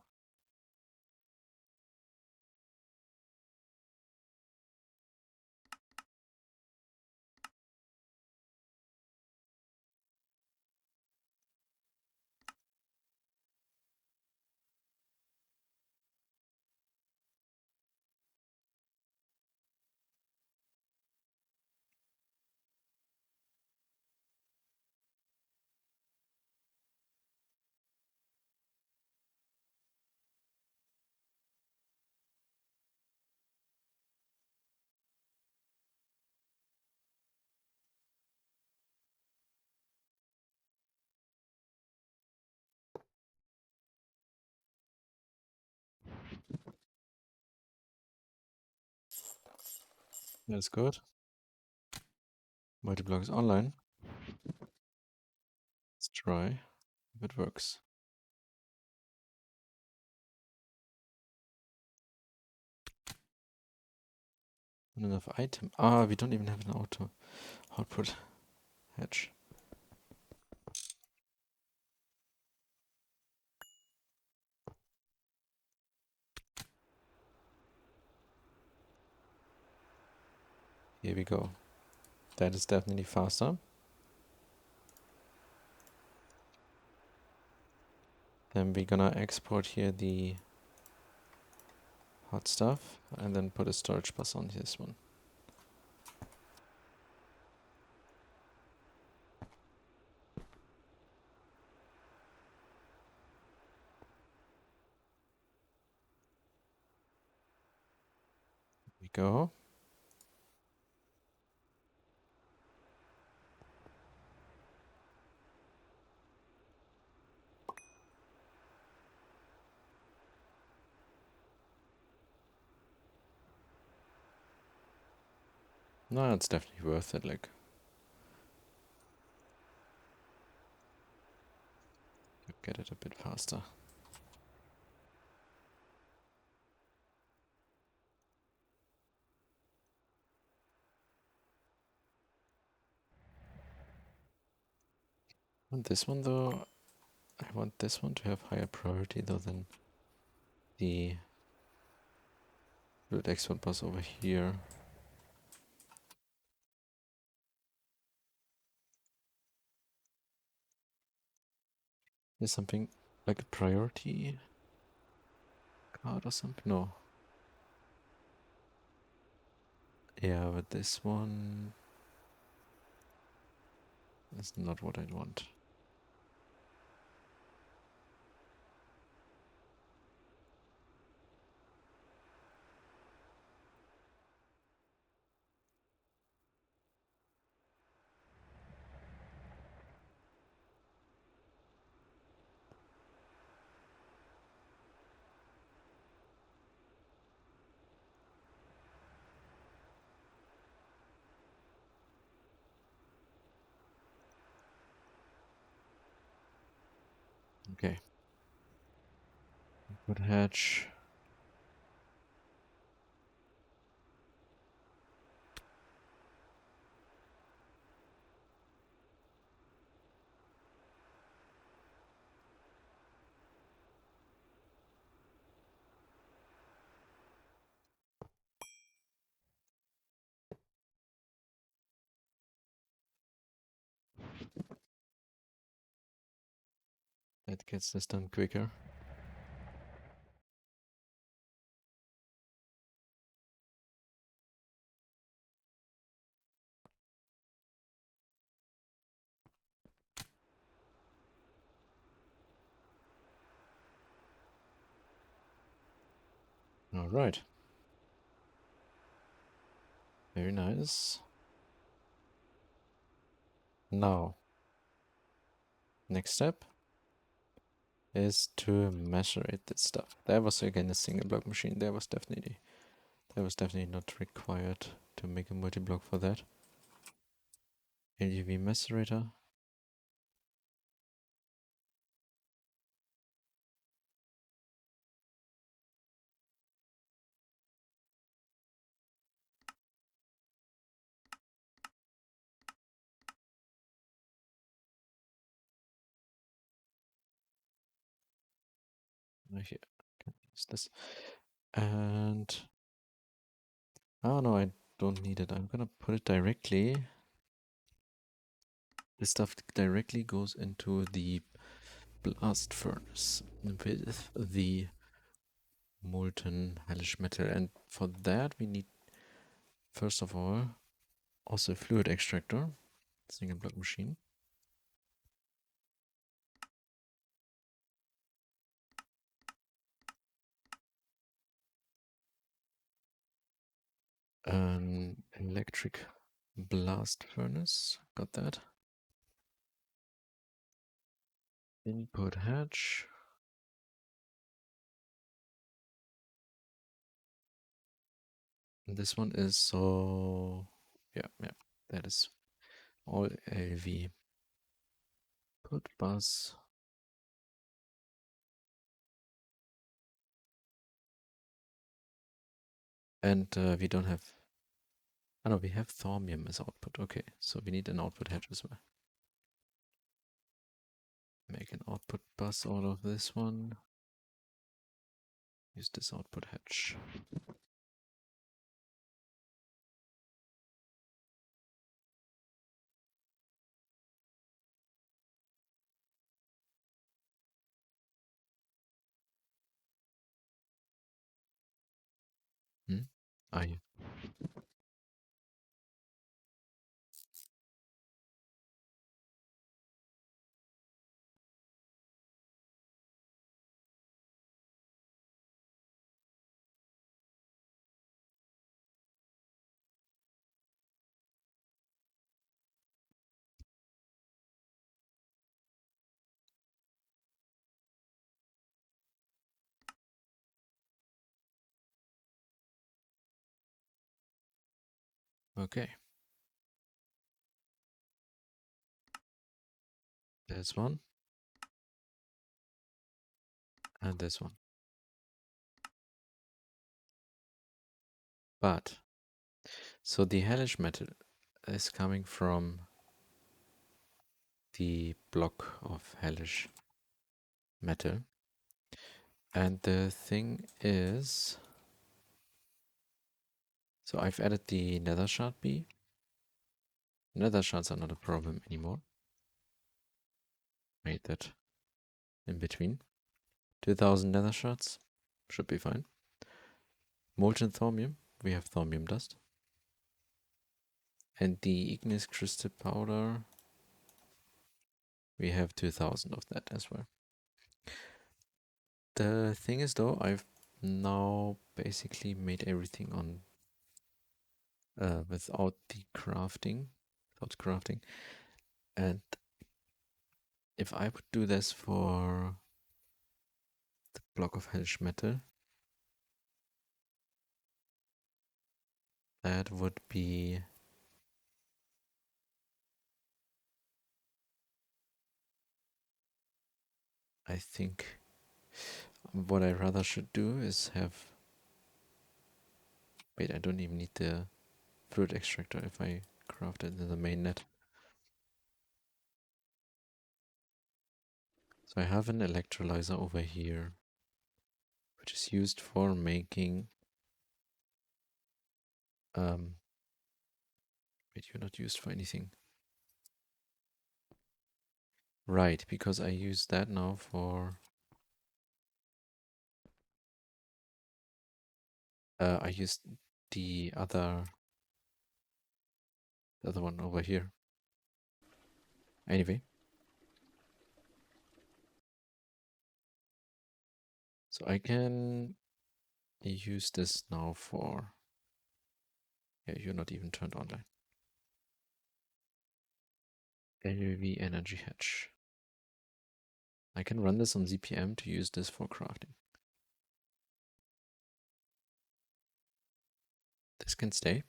That's good. Multi-block is online. Let's try if it works. Not enough item. Ah, we don't even have an auto output hatch. Here we go. That is definitely faster. Then we're gonna export here the hot stuff, and then put a storage bus on this one. There we go. No, it's definitely worth it, like, you get it a bit faster. And this one though, I want this one to have higher priority though than the fluid export bus over here. Is something like a priority card or something? No. Yeah, but this one is not what I want. Okay. Good hatch. That gets this done quicker. All right. Very nice. Now, next step is to macerate this stuff. That was again a single block machine. That was definitely not required to make a multi-block for that. LUV macerator. Right here. Can use this. And oh no, I don't need it. I'm gonna put it directly. This stuff directly goes into the blast furnace with the molten hellish metal, and for that we need first of all also a fluid extractor, single block machine. An electric blast furnace, got that. Input hatch. And this one is so yeah, that is all LV. Put bus. And we don't have, oh no, we have thormium as output. Okay, so we need an output hatch as well. Make an output bus out of this one. Use this output hatch. Ah, yeah. Okay. There's one. And this one. But, so the hellish metal is coming from the block of hellish metal. And the thing is, so I've added the nether shard B. Nether shards are not a problem anymore. Made that in between. 2000 nether shards should be fine. Molten thaumium, we have thaumium dust. And the igneous crystal powder, we have 2000 of that as well. The thing is though, I've now basically made everything on without the crafting, and if I would do this for the block of hellish metal, that would be, I think, what I rather should do is have, wait, I don't even need the fluid extractor if I craft it in the main net. So I have an electrolyzer over here, which is used for making, wait, you're not used for anything. Right, because I use that now for, I used the other one over here. Anyway. So I can use this now for, yeah, you're not even turned on that. LUV energy hatch. I can run this on ZPM to use this for crafting. This can stay.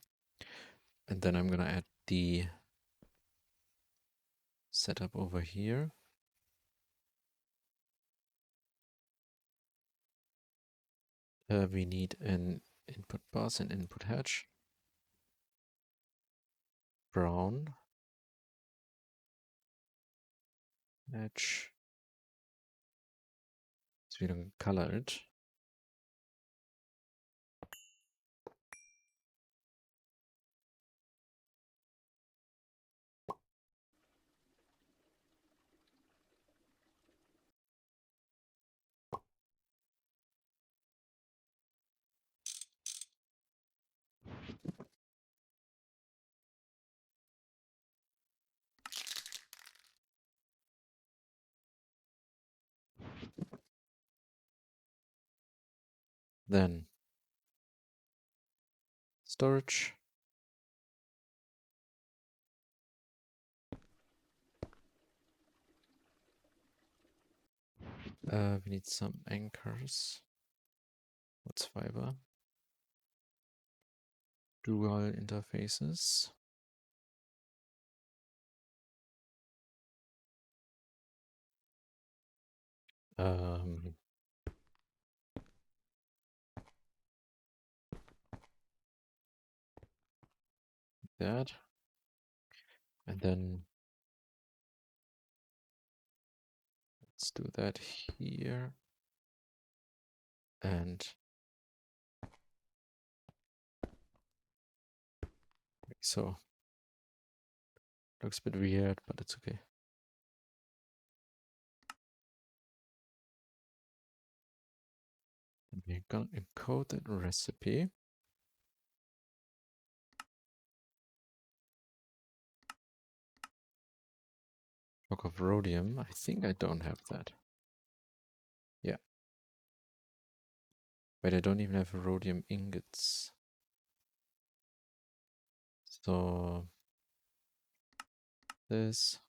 And then I'm gonna add the setup over here. We need an input bus and input hatch. Brown. Hatch. So we don't color it. Then storage. We need some anchors. What's fiber? Dual interfaces. Um, that. And then let's do that here. And so looks a bit weird, but it's okay. And we're gonna encode that recipe. Block of rhodium. I think I don't have that. Yeah. Wait, I don't even have rhodium ingots. So this.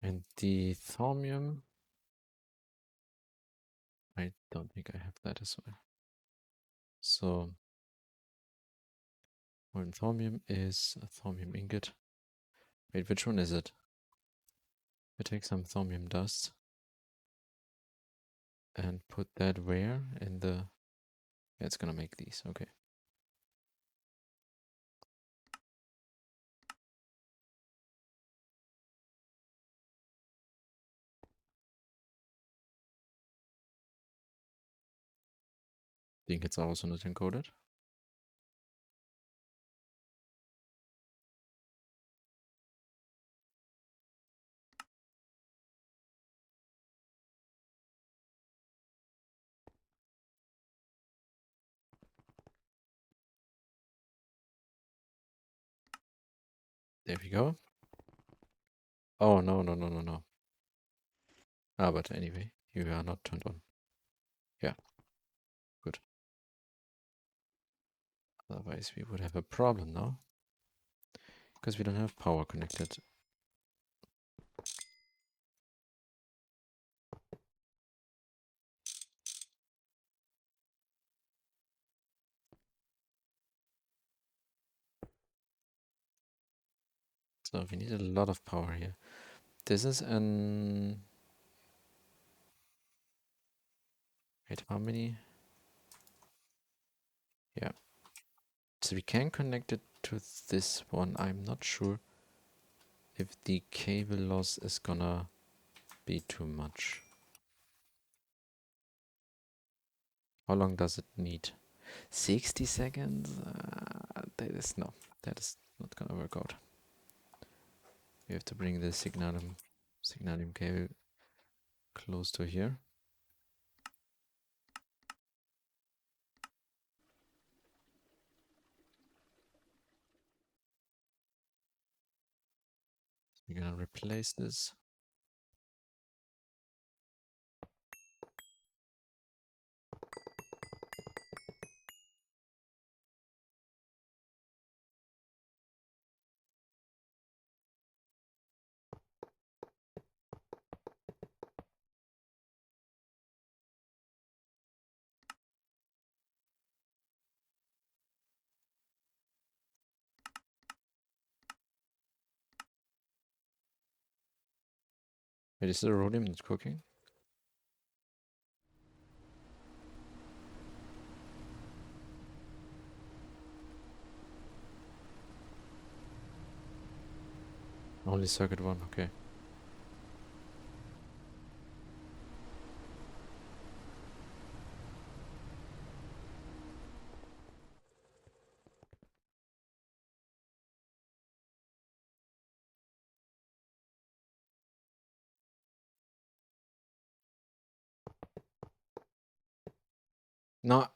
And the thaumium. I don't think I have that as well. So one thaumium is a thaumium ingot. Wait, which one is it? I take some thaumium dust and put that where? In the... Yeah, it's gonna make these, okay. Think it's also not encoded. There we go. Oh, no, no, no, no, no. Ah, but anyway, you are not turned on. Yeah, good. Otherwise we would have a problem now. Because we don't have power connected. So we need a lot of power here. This is an... Wait, how many? Yeah. So we can connect it to this one. I'm not sure if the cable loss is gonna be too much. How long does it need? 60 seconds? That is not gonna work out. We have to bring the signalium cable close to here. We're gonna replace this. Wait, is the rhodium not cooking? Only circuit 1, okay. No.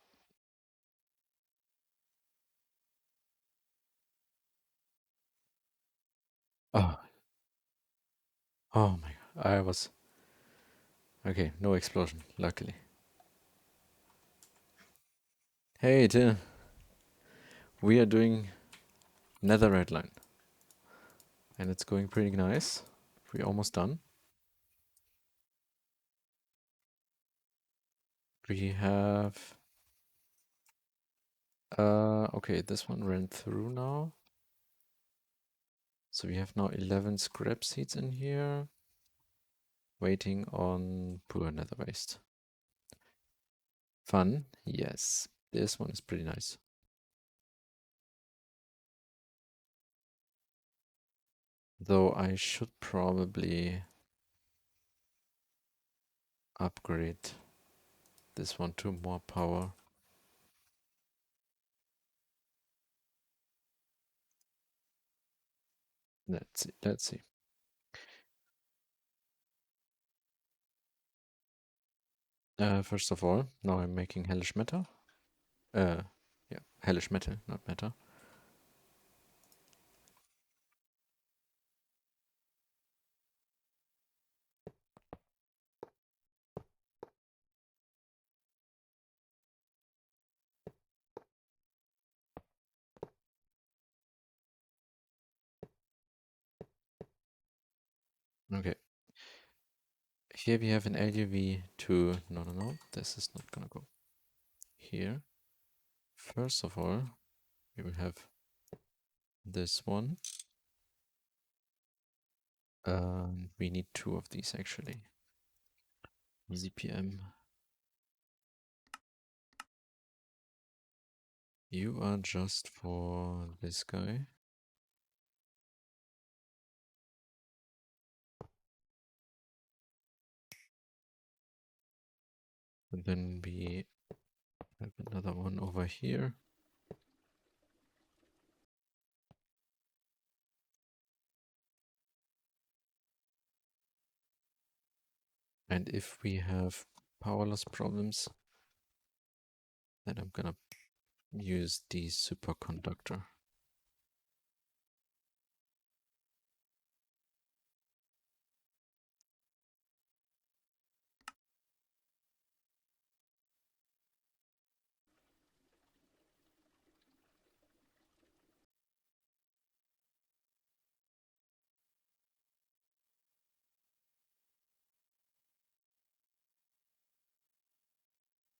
Oh. Oh my god. I was... Okay, no explosion, luckily. Hey, Tim. We are doing Netherite line. And it's going pretty nice. We're almost done. We have... okay, this one ran through now. So we have now 11 scrap seeds in here. Waiting on poor nether waste. Fun, yes. This one is pretty nice. Though I should probably upgrade this one to more power. Let's see, let's see. First of all, now I'm making hellish metal. Yeah, hellish metal, not metal. Okay. Here we have an LUV to, no, this is not gonna go here. First of all, we will have this one. We need two of these actually. ZPM. You are just for this guy. And then we have another one over here. And if we have power loss problems, then I'm gonna use the superconductor.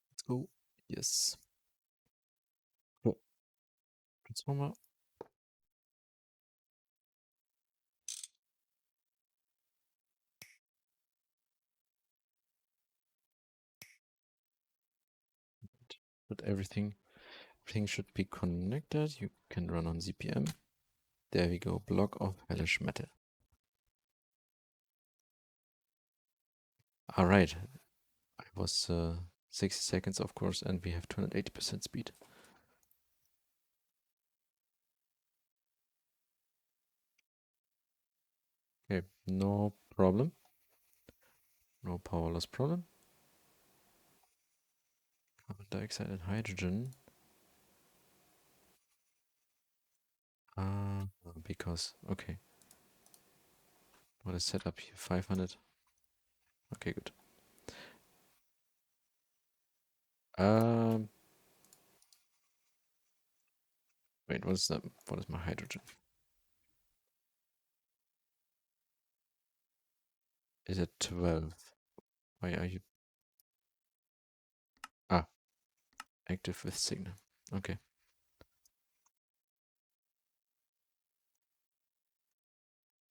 Let's go. Yes. Oh, transformer. But everything should be connected. You can run on ZPM. There we go. Block of hellish metal. All right. I was 60 seconds, of course, and we have 280% speed. Okay, no problem. No power loss problem. Carbon dioxide and hydrogen. Because, okay. What is set up here? 500. Okay, good. Wait, what is that? What is my hydrogen? Is it 12? Why are you? Ah, active with signal. Okay.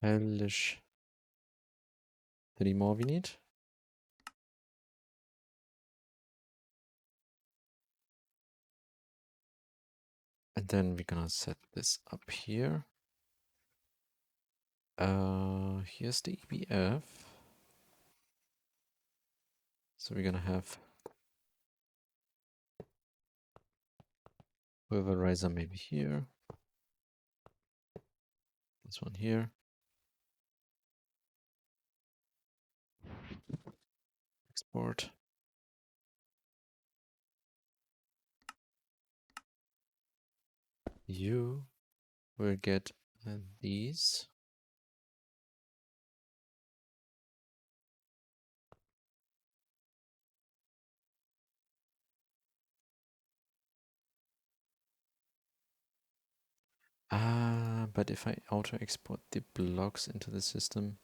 Hellish. 3 more we need. And then we're gonna set this up here. Here's the EBF. So we're gonna have pulverizer maybe here. This one here. Export. You will get these. But if I auto export the blocks into the system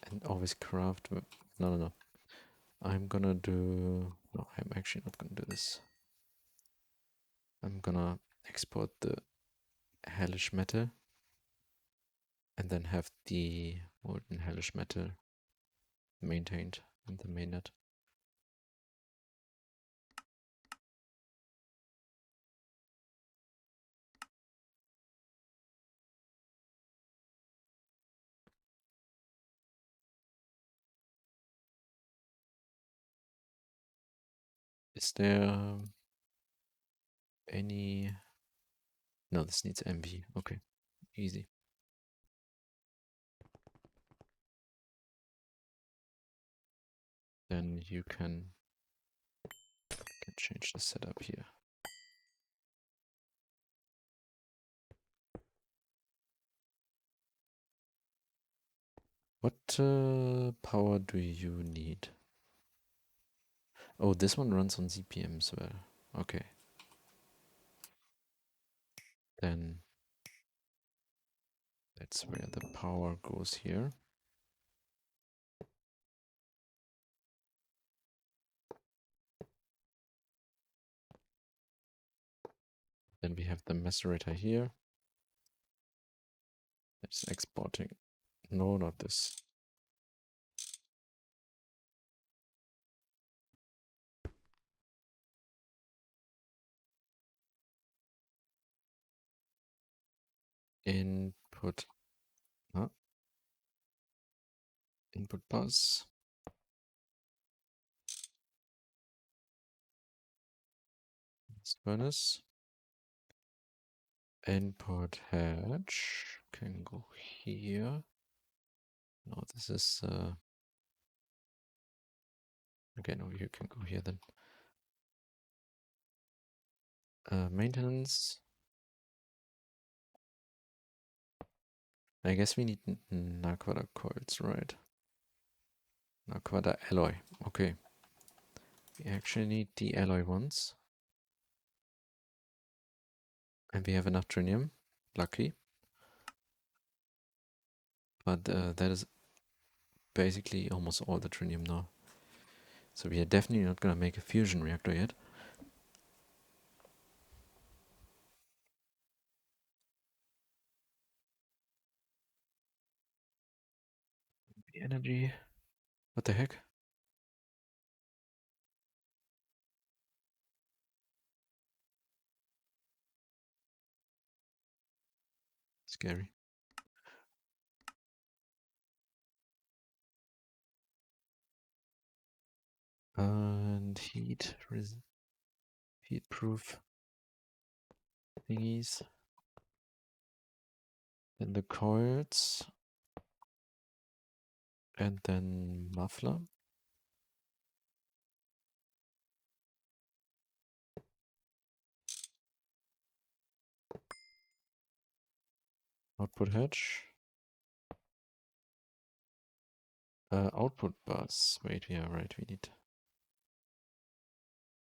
and always craft, no. I'm gonna do, no, I'm actually not gonna do this. I'm gonna export the hellish metal and then have the molten hellish metal maintained in the mainnet. Is there any... No, this needs MV. Okay, easy. Then you can change the setup here. What power do you need? Oh, this one runs on ZPM as well. Okay. Then that's where the power goes here. Then we have the macerator here. It's exporting. No, not this. Input. Huh? Input bus. This furnace. Input hatch can go here. No, this is okay, no, you can go here then. Maintenance. I guess we need Naquada coils, right? Naquada alloy. Okay. We actually need the alloy ones. And we have enough trinium. Lucky. But that is basically almost all the trinium now. So we are definitely not gonna make a fusion reactor yet. The energy. What the heck? Scary. And heat proof thingies. Then the coils. And then muffler. Output hatch. Output bus. Wait, yeah, right, we need...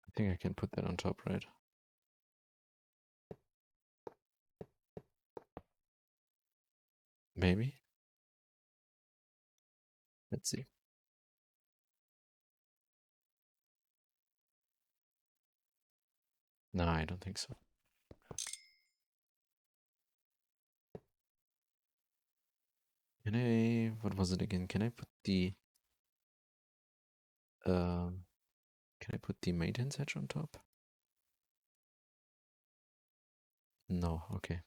I think I can put that on top, right? Maybe. Let's see. No, I don't think so. Can I... What was it again? Can I put the... can I put the maintenance hatch on top? No, okay.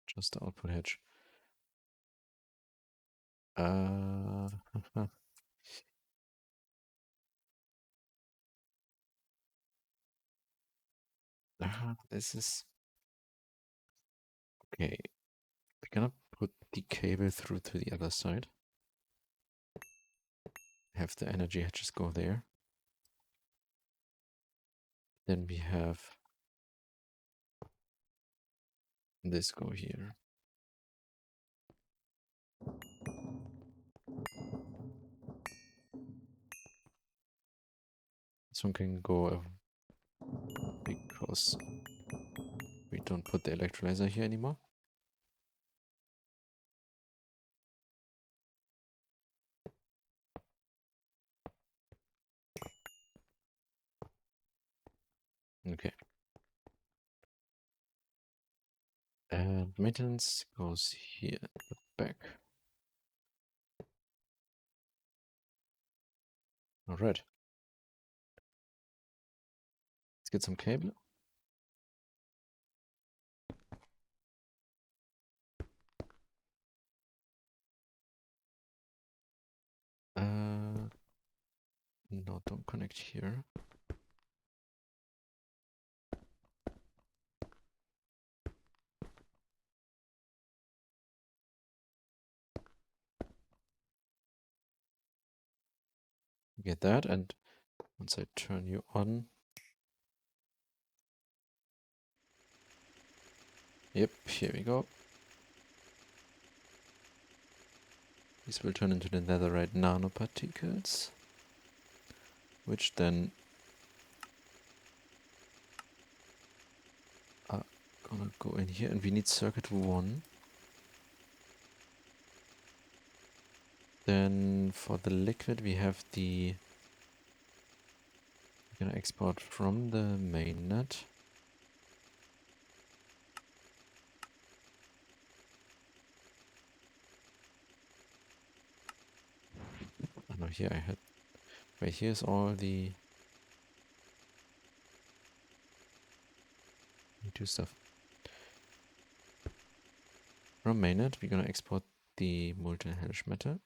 Just the output hatch. This is... Okay. We're gonna put the cable through to the other side. Have the energy hatches go there. Then we have this go here. This one can go because we don't put the electrolyzer here anymore. Okay. And maintenance goes here at the back. Alright. Let's get some cable. no, don't connect here. Get that, and once I turn you on, yep, here we go. These will turn into the netherite nanoparticles, which then are gonna go in here, and we need circuit 1. Then for the liquid we have we're gonna export from the mainnet. Oh no, here I had, right, here's all the do stuff. From mainnet we're gonna export the molten hellish metal.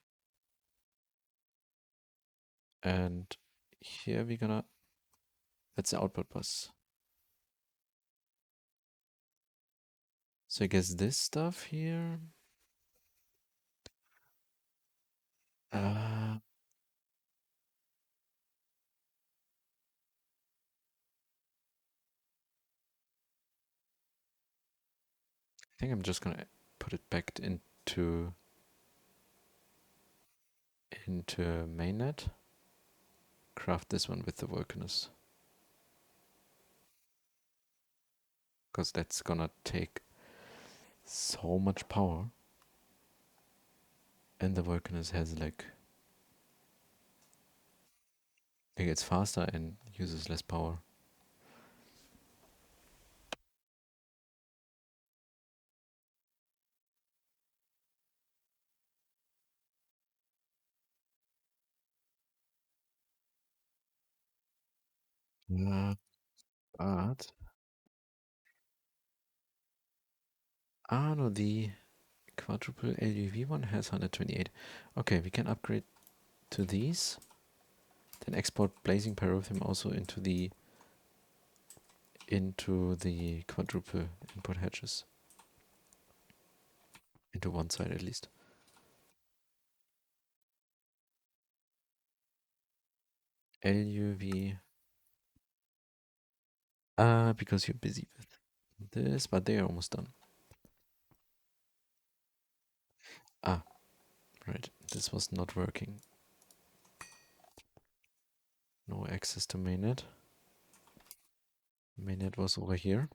And here we're gonna, that's the output bus. So I guess this stuff here, I think I'm just gonna put it back into mainnet. Craft this one with the volcanus, because that's gonna take so much power, and the volcanus has like it's faster and uses less power. But no, the quadruple LUV one has 128. Okay, we can upgrade to these. Then export blazing pyrotheme also into the quadruple input hatches. Into one side at least. LUV. Because you're busy with this, but they are almost done. Ah, right. This was not working. No access to mainnet. Mainnet was over here.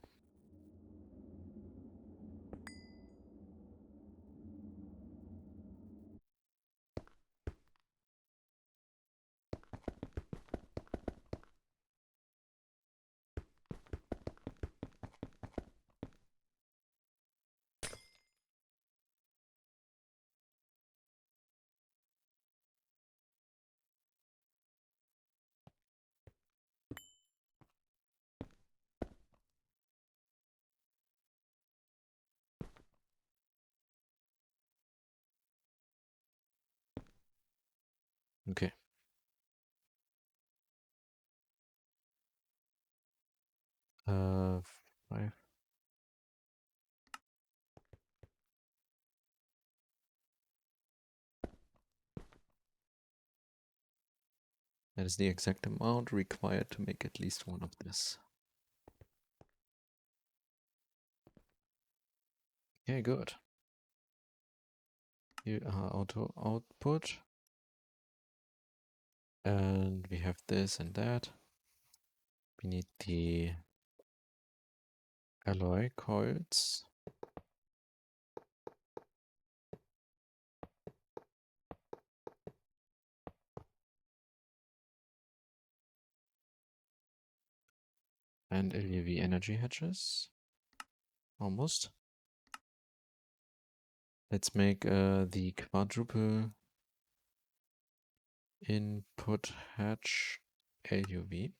Okay. 5. That is the exact amount required to make at least one of this. Okay, good. Here are auto output. And we have this and that. We need the alloy coils. And LUV energy hatches. Almost. Let's make the quadruple input hatch LUV.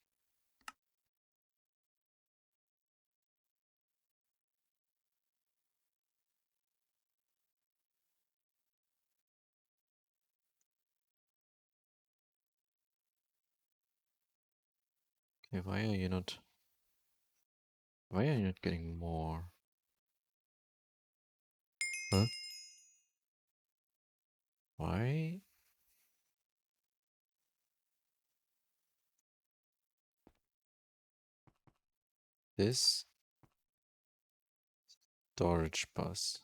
Okay, why are you not getting more? Huh? Why? This storage bus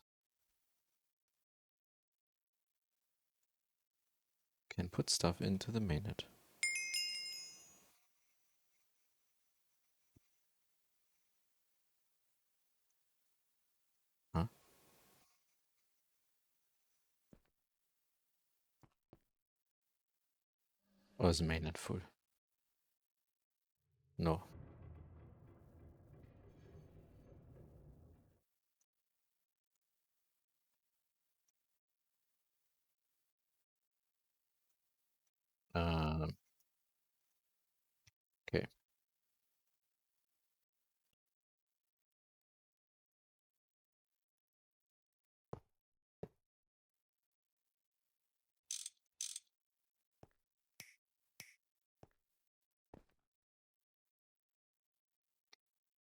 can put stuff into the mainnet. Huh? Or is the mainnet full? No. Okay.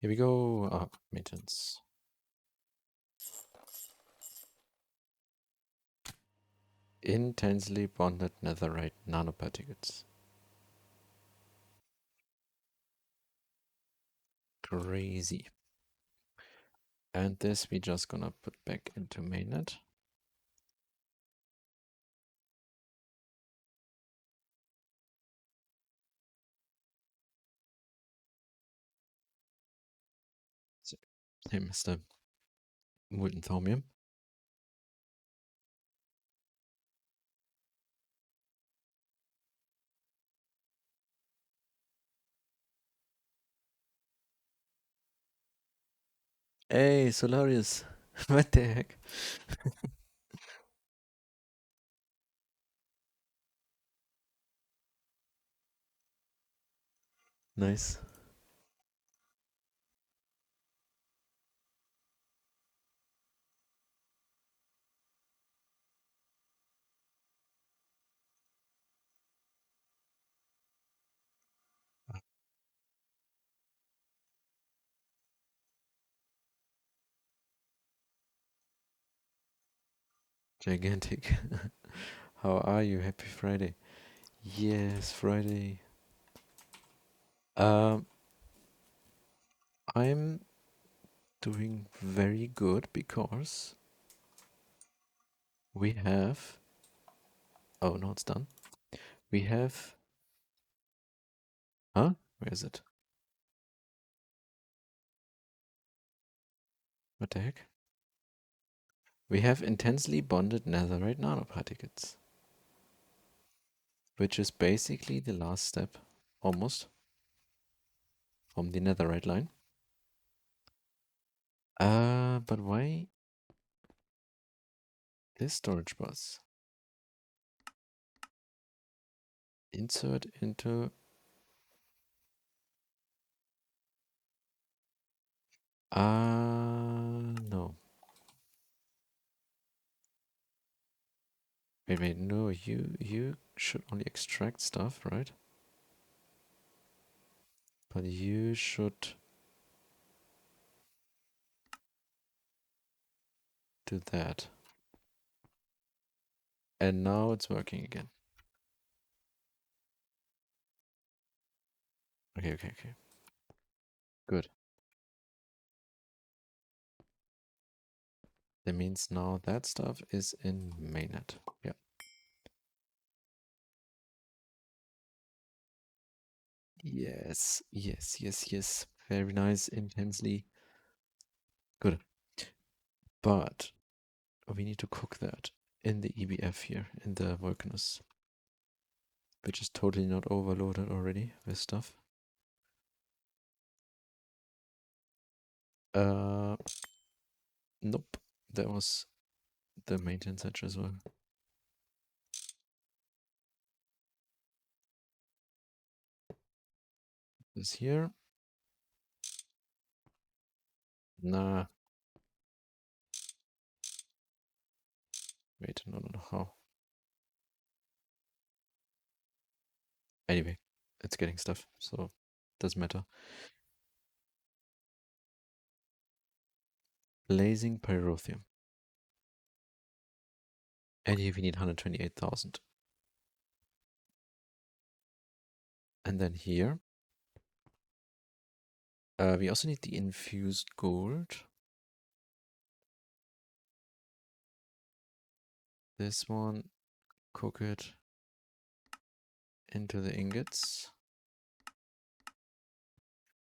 Here we go. Maintenance. Intensely bonded netherite nanoparticles. Crazy. And this we just gonna put back into mainnet. Same as the molten thaumium. Hey, Solarius. What the heck? Nice. Gigantic. How are you? Happy Friday. Yes, Friday. Um, I'm doing very good because we have. Oh, no, it's done. We have. Huh? Where is it? What the heck? We have intensely bonded netherite nanoparticles, which is basically the last step, almost, from the netherite line. But why this storage bus? Insert into. No. Wait, no, you should only extract stuff, right? But you should do that. And now it's working again. Okay. Good. That means now that stuff is in mainnet. Yeah. Yes. Very nice, intensely. Good. But we need to cook that in the EBF here, in the Vulcanus, which is totally not overloaded already with stuff. Uh, nope. That was the maintenance hatch as well. This here. Nah. Wait, no, how? Anyway, it's getting stuff, so Doesn't matter. Blazing pyrotheum. And here we need 128,000. And then here, we also need the infused gold. This one, cook it into the ingots.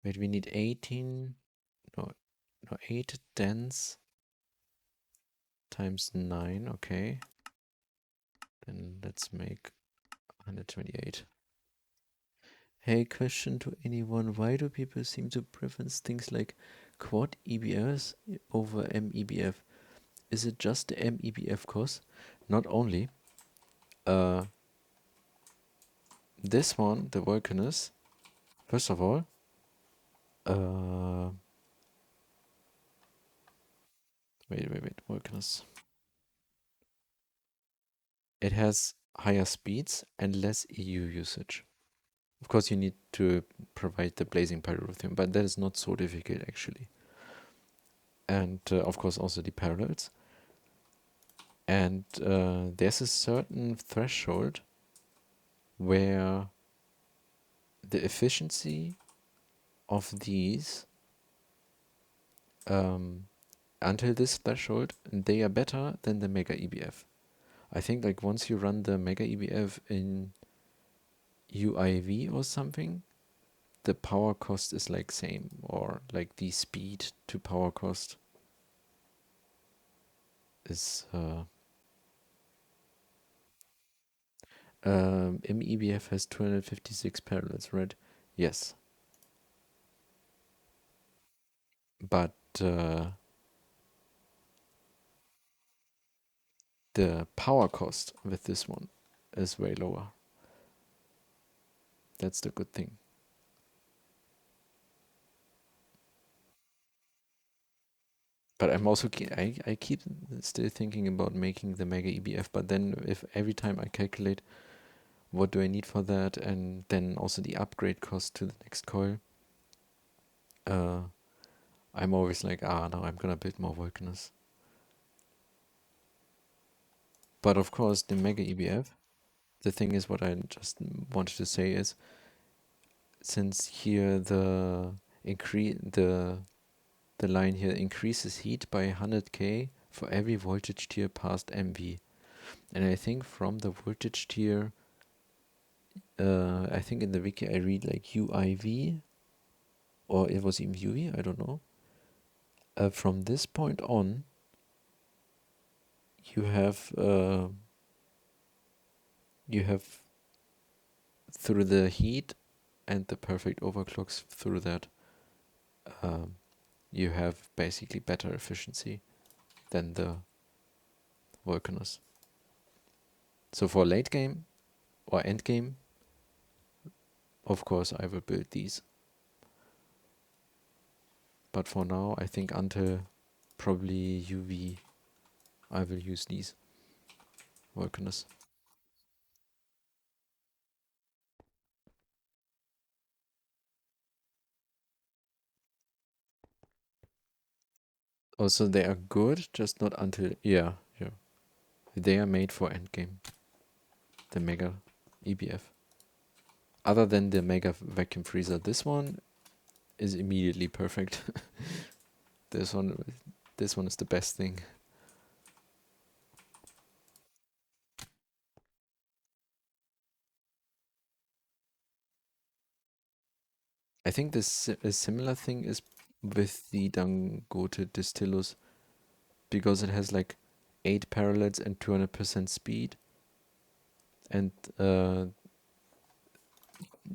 Wait, we need 18, no, 8 dense times 9, okay. Then let's make 128. Hey, question to anyone. Why do people seem to preference things like quad EBS over MEBF? Is it just the MEBF cost? Not only. This one, the Vulcanus, first of all, wait, Vulcanus. It has higher speeds and less EU usage. Of course, you need to provide the blazing pyrotheum, but that is not so difficult actually. And of course, also the parallels. And there's a certain threshold where the efficiency of these, until this threshold, they are better than the Mega EBF. I think like once you run the Mega EBF in UIV or something, the power cost is like same, or like the speed to power cost is MEBF has 256 parallels, right? Yes. But the power cost with this one is way lower. That's the good thing. But I'm also I keep still thinking about making the Mega EBF, but then if every time I calculate what do I need for that, and then also the upgrade cost to the next coil, I'm always like, no, I'm gonna build more Vulcanus. But of course, the Mega EBF, the thing is, what I just wanted to say is, since here the line here increases heat by 100k for every voltage tier past MV, and I think from the voltage tier, I think in the wiki I read like UIV, or it was even UV, I don't know. From this point on, you have through the heat and the perfect overclocks through that, you have basically better efficiency than the Vulcanus. So for late game or end game, of course I will build these. But for now, I think until probably UV, I will use these Vulcanus. Also, they are good, just not until, yeah. They are made for endgame. The Mega EBF. Other than the Mega Vacuum Freezer, this one is immediately perfect. This one is the best thing. I think this a similar thing is with the Dangote Distillus, because it has like 8 parallels and 200% speed. And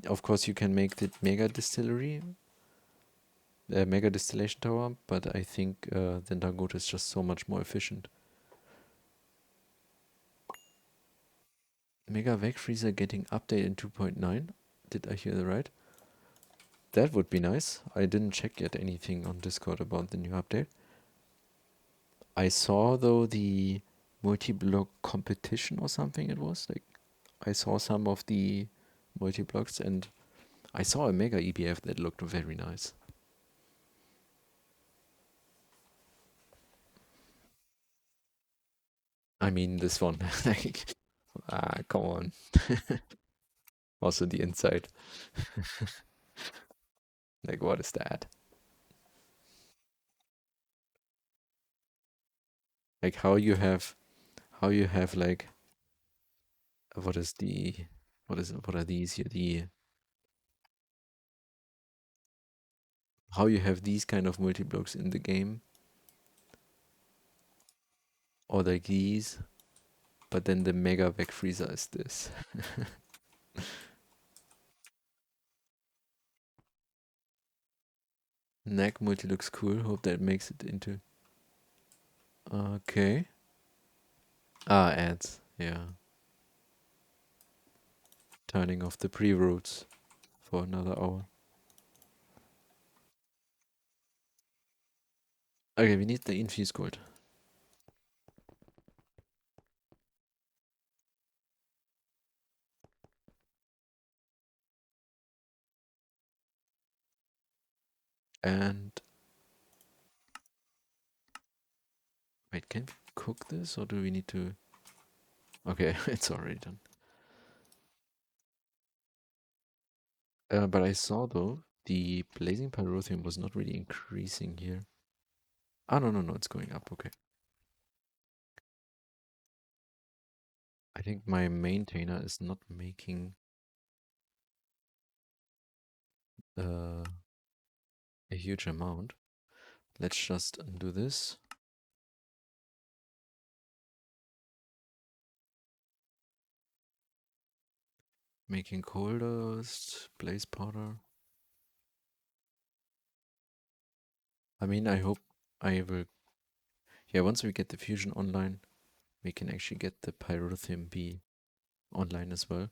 of course you can make the mega distillery, mega distillation tower, but I think the Dangote is just so much more efficient. Mega Vac Freezer getting update in 2.9. Did I hear that right? That would be nice. I didn't check yet anything on Discord about the new update. I saw though the multi-block competition or something it was. Like I saw some of the multi-blocks, and I saw a Mega EBF that looked very nice. I mean, this one. Like, come on. Also the inside. Like, what is that? Like, how you have like, what is the, what are these here? How you have these kind of multi-blocks in the game, or like these, but then the Mega back freezer is this. Neck multi looks cool. Hope that makes it into. Okay. Ah, ads. Yeah. Turning off the pre-routes for another hour. Okay, we need the infused gold. And wait, can we cook this or do we need to? Okay, it's already done. But I saw though the blazing pyrotheum was not really increasing here. Ah, no, no, no, it's going up. Okay. I think my maintainer is not making uh, a huge amount. Let's just undo this. Making coal dust, blaze powder. I mean, I hope I will. Yeah, once we get the fusion online, we can actually get the pyrotheum B online as well.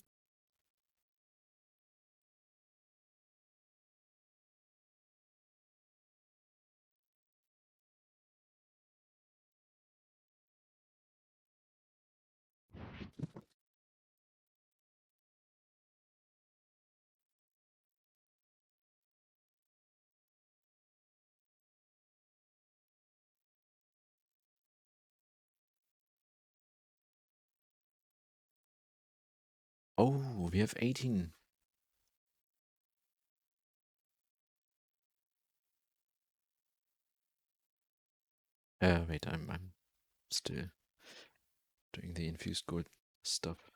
Oh, we have 18. Wait, I'm still doing the infused gold stuff.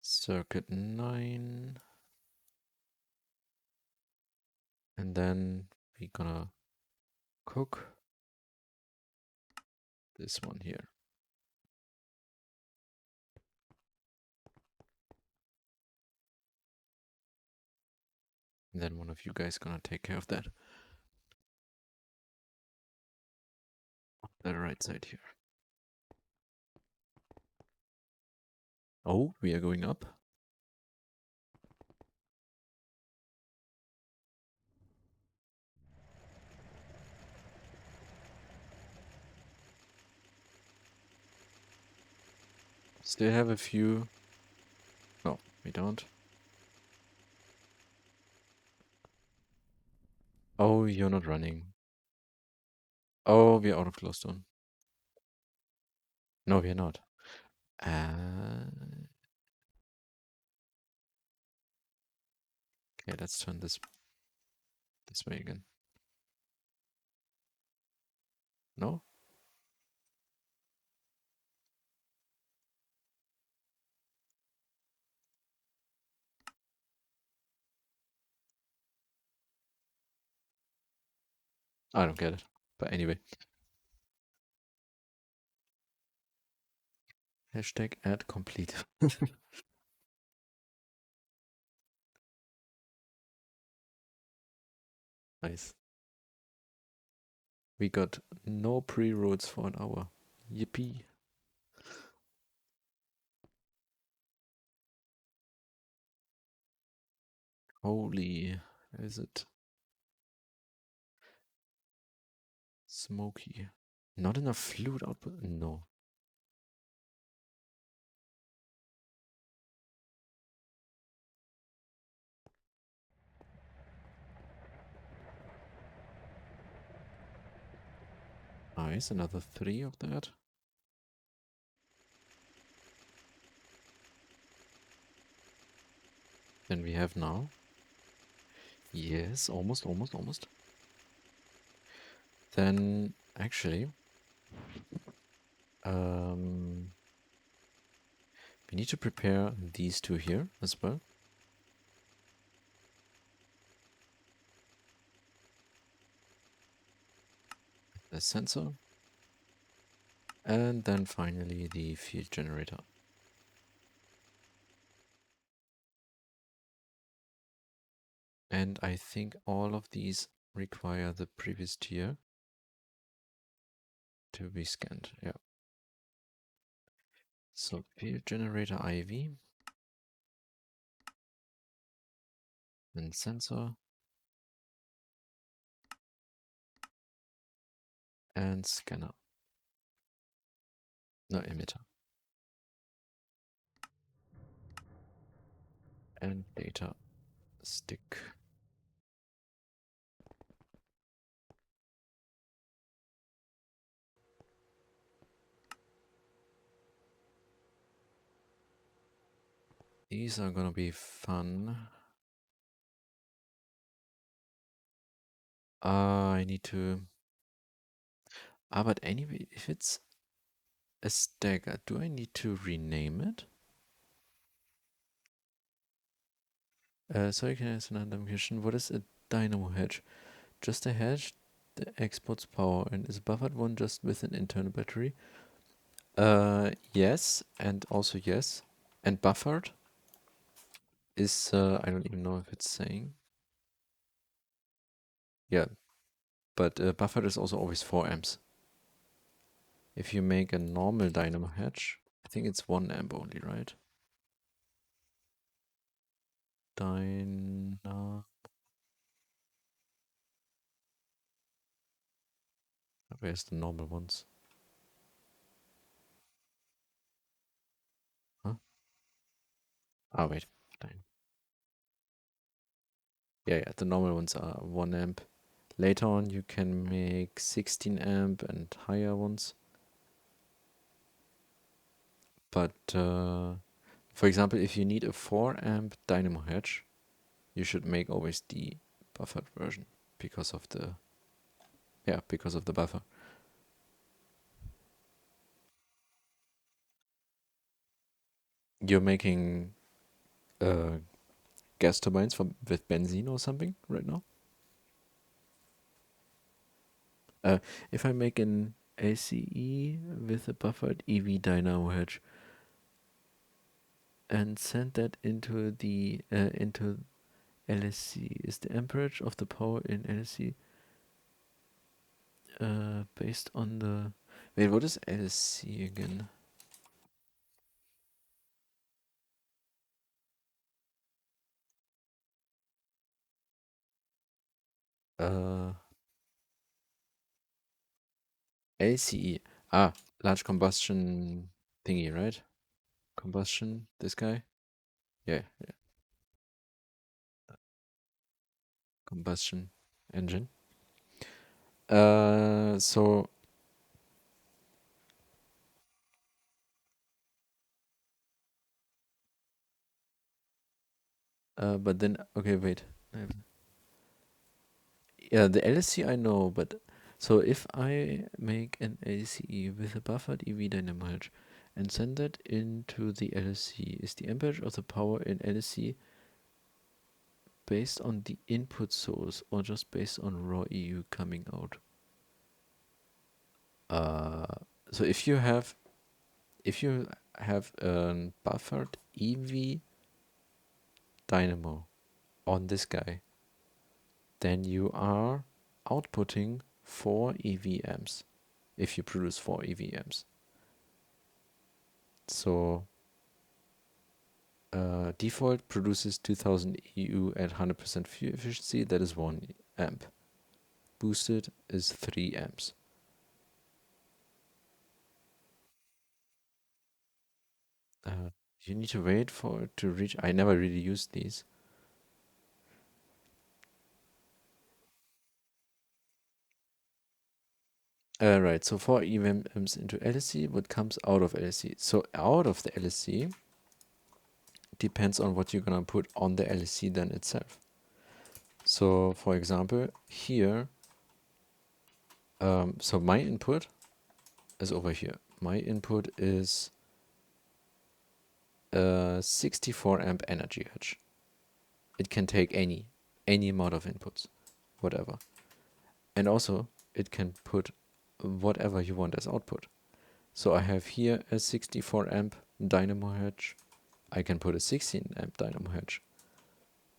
Circuit 9. And then we're gonna cook this one here. And then one of you guys gonna take care of that. The right side here. Oh, we are going up. Still have a few. No, we don't. Oh, you're not running. Oh, we're out of glowstone. No, we're not. Okay, let's turn this way again. No? I don't get it. But anyway. Hashtag add complete. Nice. We got no pre-roads for an hour. Yippee. Holy, is it smoky? Not enough fluid output? No. Nice, another 3 of that. Then we have now. Yes, almost, almost, almost. Then, actually, we need to prepare these two here as well. The sensor. And then finally the field generator. And I think all of these require the previous tier to be scanned. Yeah. So field generator IV and sensor and scanner. No, emitter. And data stick. These are gonna be fun. I need to... but anyway, if it's a stagger, do I need to rename it? Sorry, can I ask another question? What is a dynamo hedge? Just a hedge that exports power, and is buffered one just with an internal battery? Yes, and also yes. And buffered is, I don't even know if it's saying. Yeah, but buffered is also always 4 amps. If you make a normal dynamo hedge, I think it's 1 amp only, right? Dyna... Where's the normal ones? Huh? Ah, wait. Yeah, yeah, the normal ones are 1 amp. Later on, you can make 16 amp and higher ones. But, for example, if you need a 4 amp dynamo hedge, you should make always the buffered version because of the, yeah, because of the buffer. You're making gas turbines with benzene or something right now? If I make an ACE with a buffered EV dynamo hedge and send that into the into LSC, is the amperage of the power in LSC based on the... Wait, what is LSC again? LCE. Ah, large combustion thingy, right? Combustion, this guy? Yeah, yeah. Combustion engine. So, but then, okay, wait. Yeah, the LSC I know, but so if I make an LCE with a buffered EV dynamo hedge and send that into the LSC, is the amperage of the power in LSC based on the input source or just based on raw EU coming out? So if you have a buffered EV dynamo on this guy, then you are outputting 4 EV amps if you produce 4 EV amps. So default produces 2000 EU at 100% fuel efficiency, that is 1 amp. Boosted is 3 amps. You need to wait for it to reach. I never really used these. Right, so 4 EVMs into LSC, what comes out of LSC? So out of the LSC depends on what you're gonna put on the LSC then itself. So for example, here, so my input is over here. My input is 64 amp energy hedge. It can take any amount of inputs, whatever. And also it can put whatever you want as output. So I have here a 64 amp dynamo hedge. I can put a 16 amp dynamo hedge.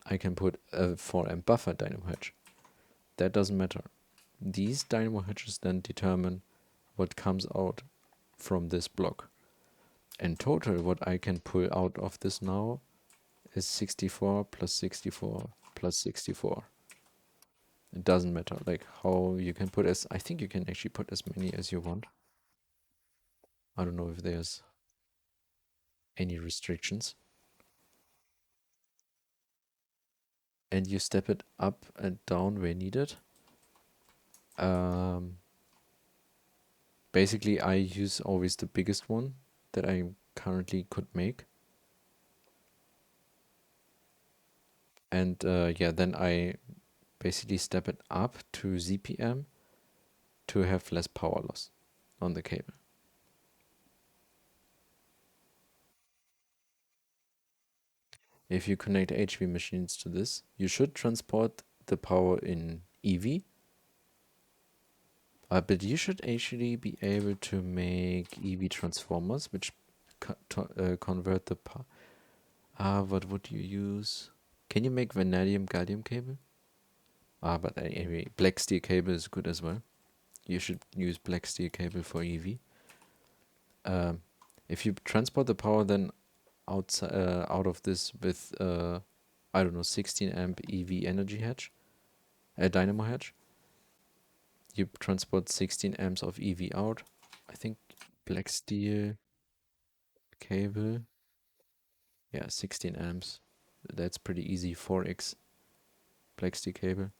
I can put a 4 amp buffer dynamo hedge. That doesn't matter. These dynamo hedges then determine what comes out from this block. In total, what I can pull out of this now is 64 plus 64 plus 64. It doesn't matter like how you can put as, I think you can actually put as many as you want. I don't know if there's any restrictions. And you step it up and down where needed. Basically, I use always the biggest one that I currently could make. And yeah, then I basically step it up to ZPM to have less power loss on the cable. If you connect HV machines to this, you should transport the power in EV, but you should actually be able to make EV transformers, which convert the power. What would you use? Can you make vanadium gallium cable? But anyway, black steel cable is good as well. You should use black steel cable for EV. If you transport the power then out of this with I don't know 16 amp EV energy hedge, dynamo hedge, you transport 16 amps of EV out. I think black steel cable, yeah, 16 amps. That's pretty easy. 4x black steel cable.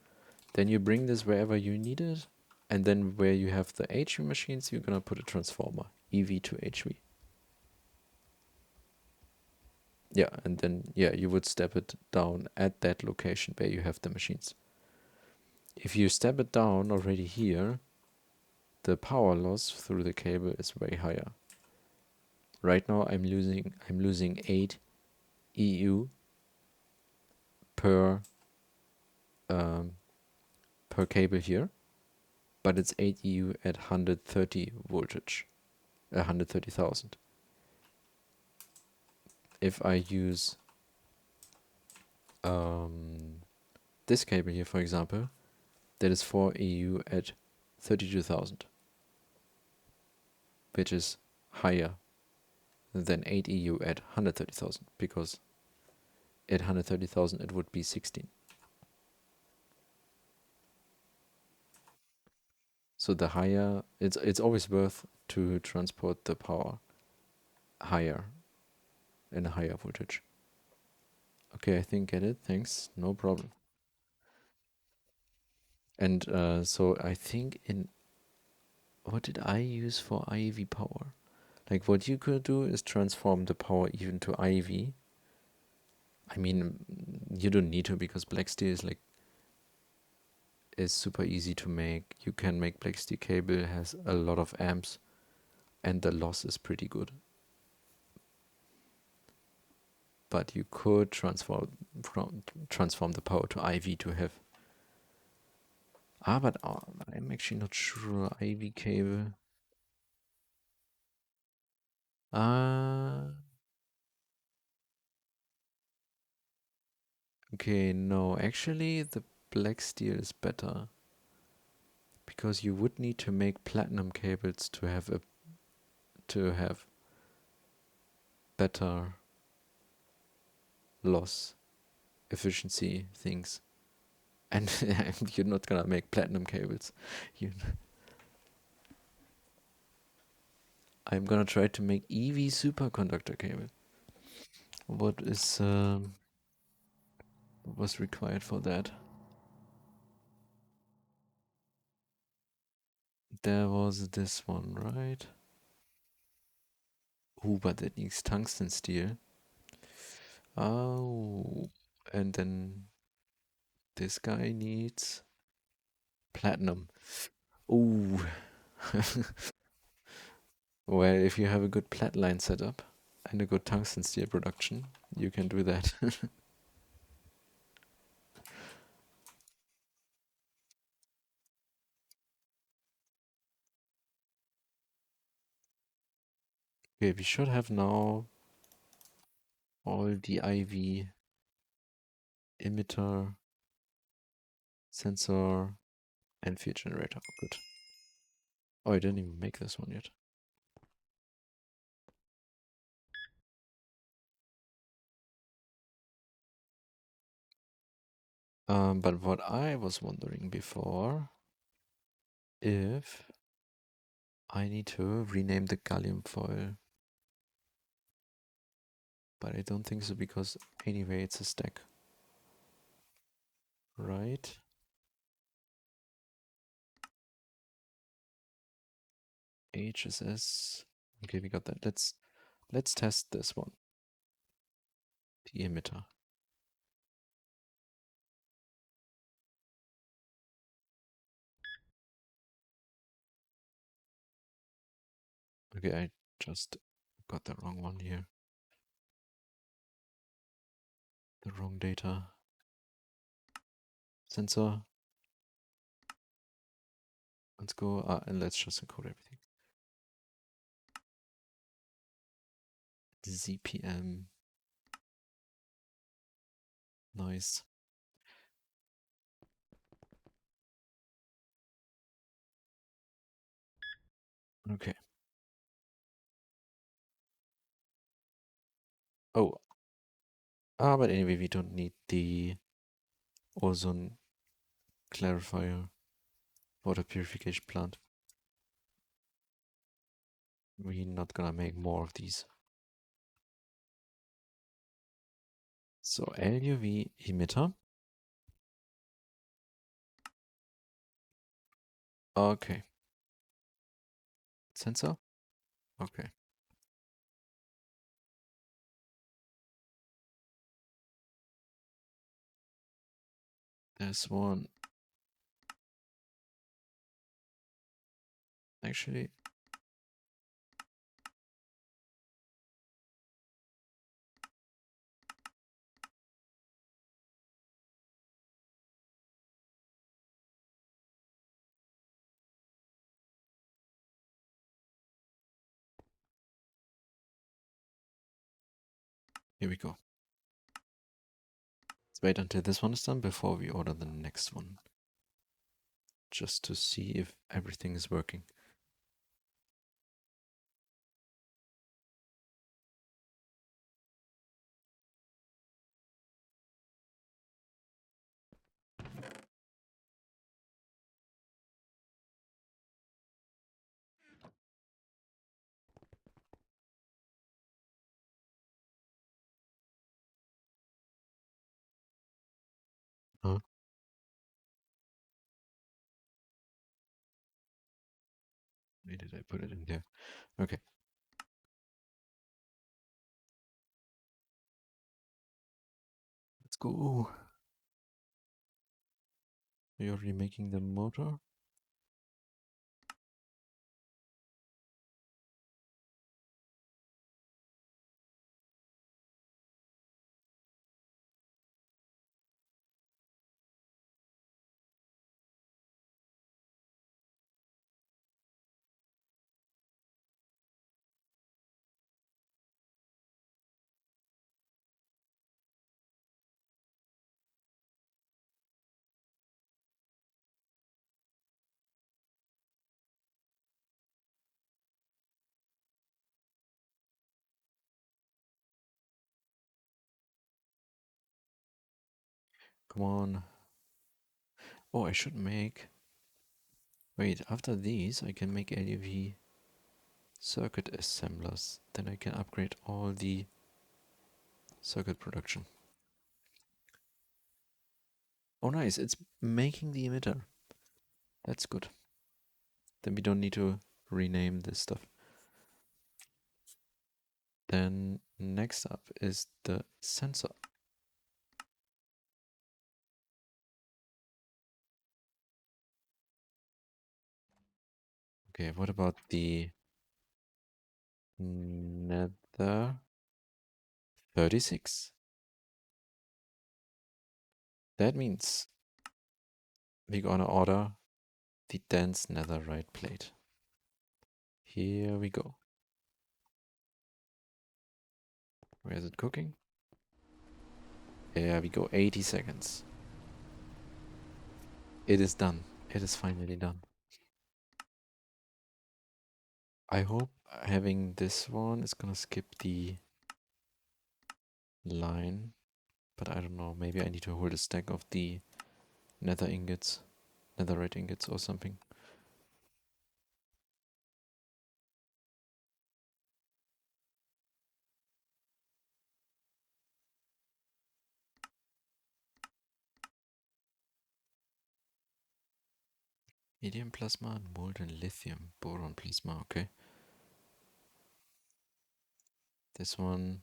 Then you bring this wherever you need it, and then where you have the HV machines, you're gonna put a transformer, EV to HV. Yeah, and then yeah, you would step it down at that location where you have the machines. If you step it down already here, the power loss through the cable is way higher. Right now I'm losing 8 EU per per cable here, but it's 8 EU at 130 voltage, 130,000. If I use this cable here, for example, that is 4 EU at 32,000, which is higher than 8 EU at 130,000, because at 130,000 it would be 16. So the higher, it's always worth to transport the power higher in a higher voltage. Okay, I think get it. Thanks. No problem. And so I think in what did I use for IV power? Like what you could do is transform the power even to IV. I mean, you don't need to because black steel is super easy to make. You can make black steel cable, has a lot of amps, and the loss is pretty good. But you could transform the power to IV to have. But I'm actually not sure. IV cable. Okay, no, actually the black steel is better because you would need to make platinum cables to have better loss efficiency things. And you're not gonna make platinum cables. You, I'm gonna try to make EV superconductor cable. What is was required for that? There was this one, right? Ooh, but it needs tungsten steel. Oh, and then this guy needs platinum. Ooh. Well, if you have a good plat line setup and a good tungsten steel production, you can do that. Okay, we should have now all the IV emitter, sensor, and field generator. Good. Oh, I didn't even make this one yet. But what I was wondering before, if I need to rename the gallium foil. But I don't think so because anyway it's a stack. Right? HSS. Okay, we got that. Let's test this one. The emitter. Okay, I just got the wrong one here. The wrong data. Sensor. Let's go, and let's just encode everything. ZPM. Nice. Okay. Oh. But anyway, we don't need the ozone clarifier water purification plant. We're not gonna make more of these. So LUV emitter. Okay. Sensor? Okay. There's one. Actually, here we go. Let's wait until this one is done before we order the next one. Just to see if everything is working. Huh? Where did I put it in there? Okay. Let's go. You're remaking the motor? Come on. Oh, I should make... Wait, after these I can make LUV circuit assemblers. Then I can upgrade all the circuit production. Oh nice, it's making the emitter. That's good. Then we don't need to rename this stuff. Then next up is the sensor. Okay, what about the Nether 36? That means we're gonna order the dense netherite plate. Here we go. Where is it cooking? There we go, 80 seconds. It is done. It is finally done. I hope having this one is gonna skip the line, but I don't know. Maybe I need to hold a stack of the nether ingots, netherite ingots or something. Medium plasma, molten lithium, boron plasma, okay. This one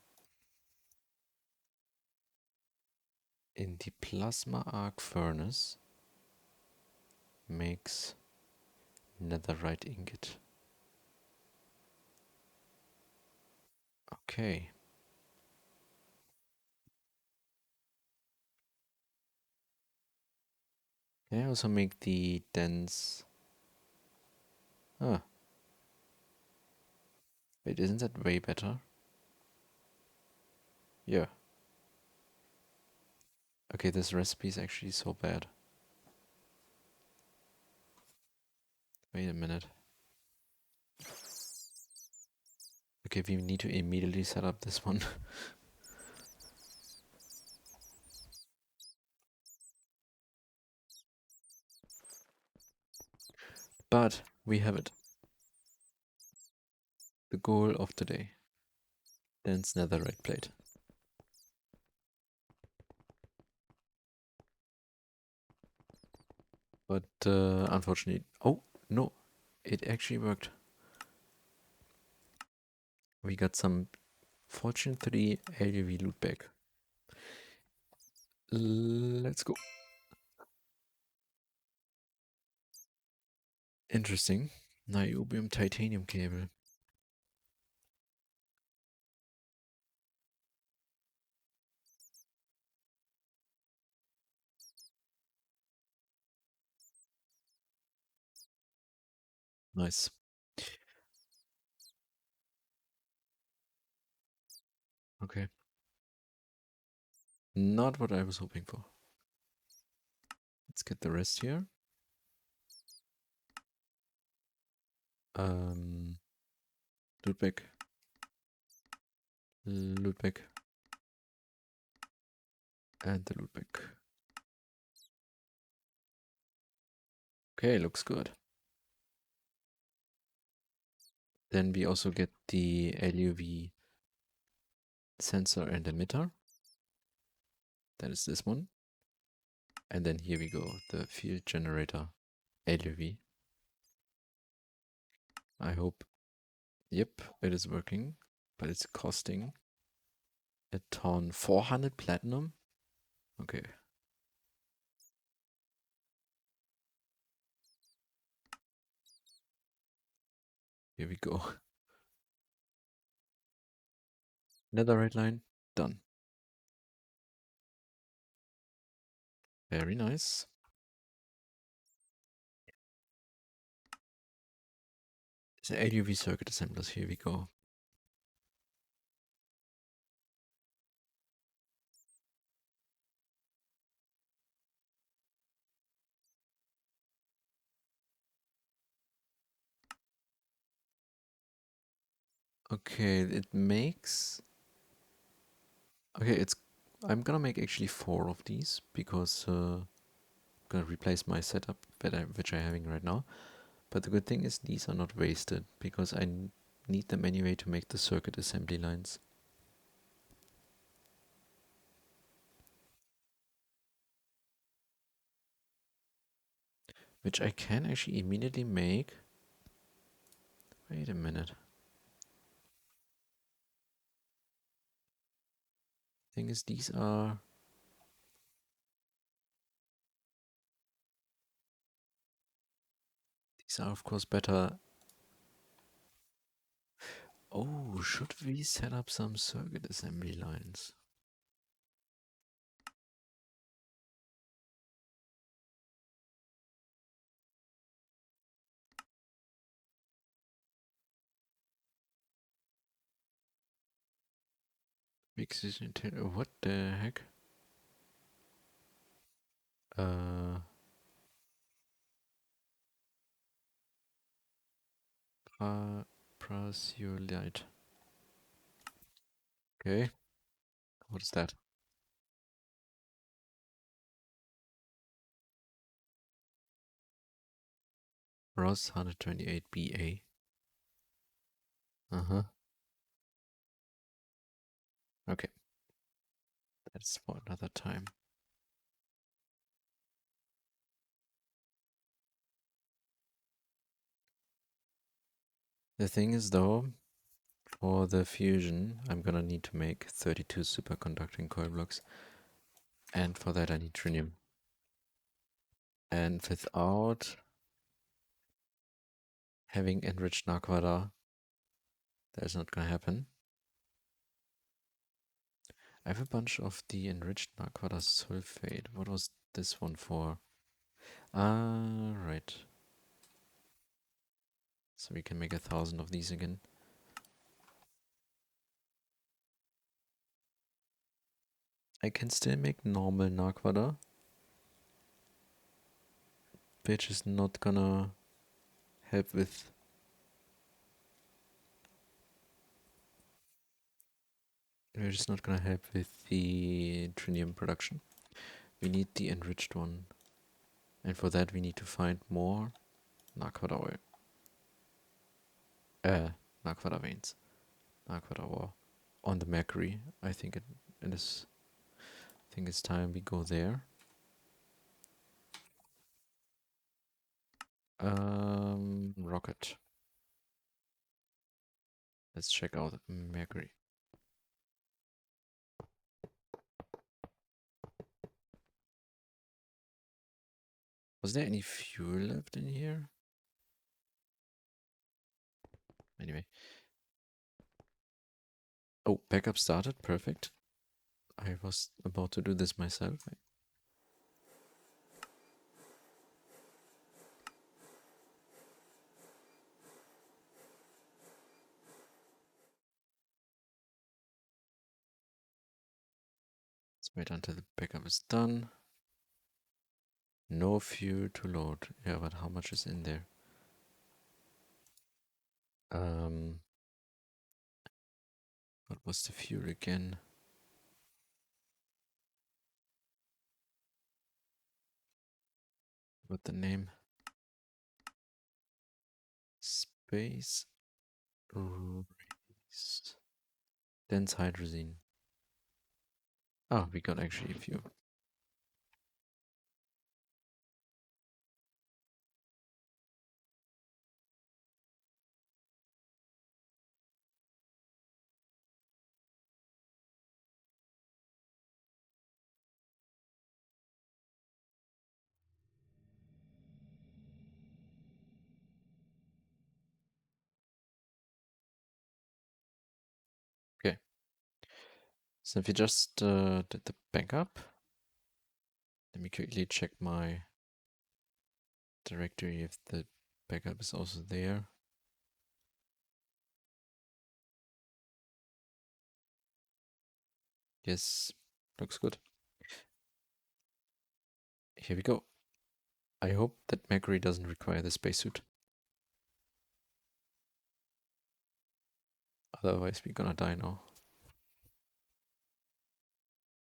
in the plasma arc furnace makes netherite ingot. Okay. Can I also make the dense... Ah, wait, isn't that way better? Yeah. Okay, this recipe is actually so bad. Wait a minute. Okay, we need to immediately set up this one. But we have it. The goal of today. Dense netherite plate. But unfortunately... Oh, no. It actually worked. We got some Fortune 3 LUV loot bag. Let's go. Interesting. Niobium titanium cable. Nice. Okay. Not what I was hoping for. Let's get the rest here. Loot bag. Loot bag. And the loot bag. Okay, looks good. Then we also get the LUV sensor and emitter. That is this one. And then here we go, the field generator LUV. I hope, yep, it is working, but it's costing a ton. 400 platinum? Okay. Here we go. Netherite line, done. Very nice. The LUV circuit assemblers, here we go. Okay, it makes... Okay, it's... I'm gonna make actually 4 of these, because I'm gonna replace my setup, which I'm having right now. But the good thing is these are not wasted, because I need them anyway to make the circuit assembly lines. Which I can actually immediately make Wait a minute. Thing is, these are of course better. Oh, should we set up some circuit assembly lines? What the heck? Prasiolite. Okay, what is that? Ross 128 BA. Uh-huh. Okay, that's for another time. The thing is though, for the fusion, I'm gonna need to make 32 superconducting coil blocks. And for that I need trinium. And without having enriched Naquada, that's not gonna happen. I have a bunch of the enriched Naquada sulfate. What was this one for? Ah, right. So we can make 1,000 of these again. I can still make normal Naquada, which is not gonna help with... Which is not gonna help with the trinium production. We need the enriched one. And for that we need to find more Naquada oil. Naquada veins. Naquada ore. On the Mercury. I think it is... I think it's time we go there. Rocket. Let's check out Mercury. Was there any fuel left in here? Anyway. Oh, backup started. Perfect. I was about to do this myself. Let's wait until the backup is done. No fuel to load. Yeah, but how much is in there? What was the fuel again? What the name? Space race. Dense hydrazine. Oh, we got actually a few. Okay. So if you just did the backup, let me quickly check my directory if the backup is also there. Yes, looks good. Here we go. I hope that Mercury doesn't require the spacesuit. Otherwise we're gonna die now.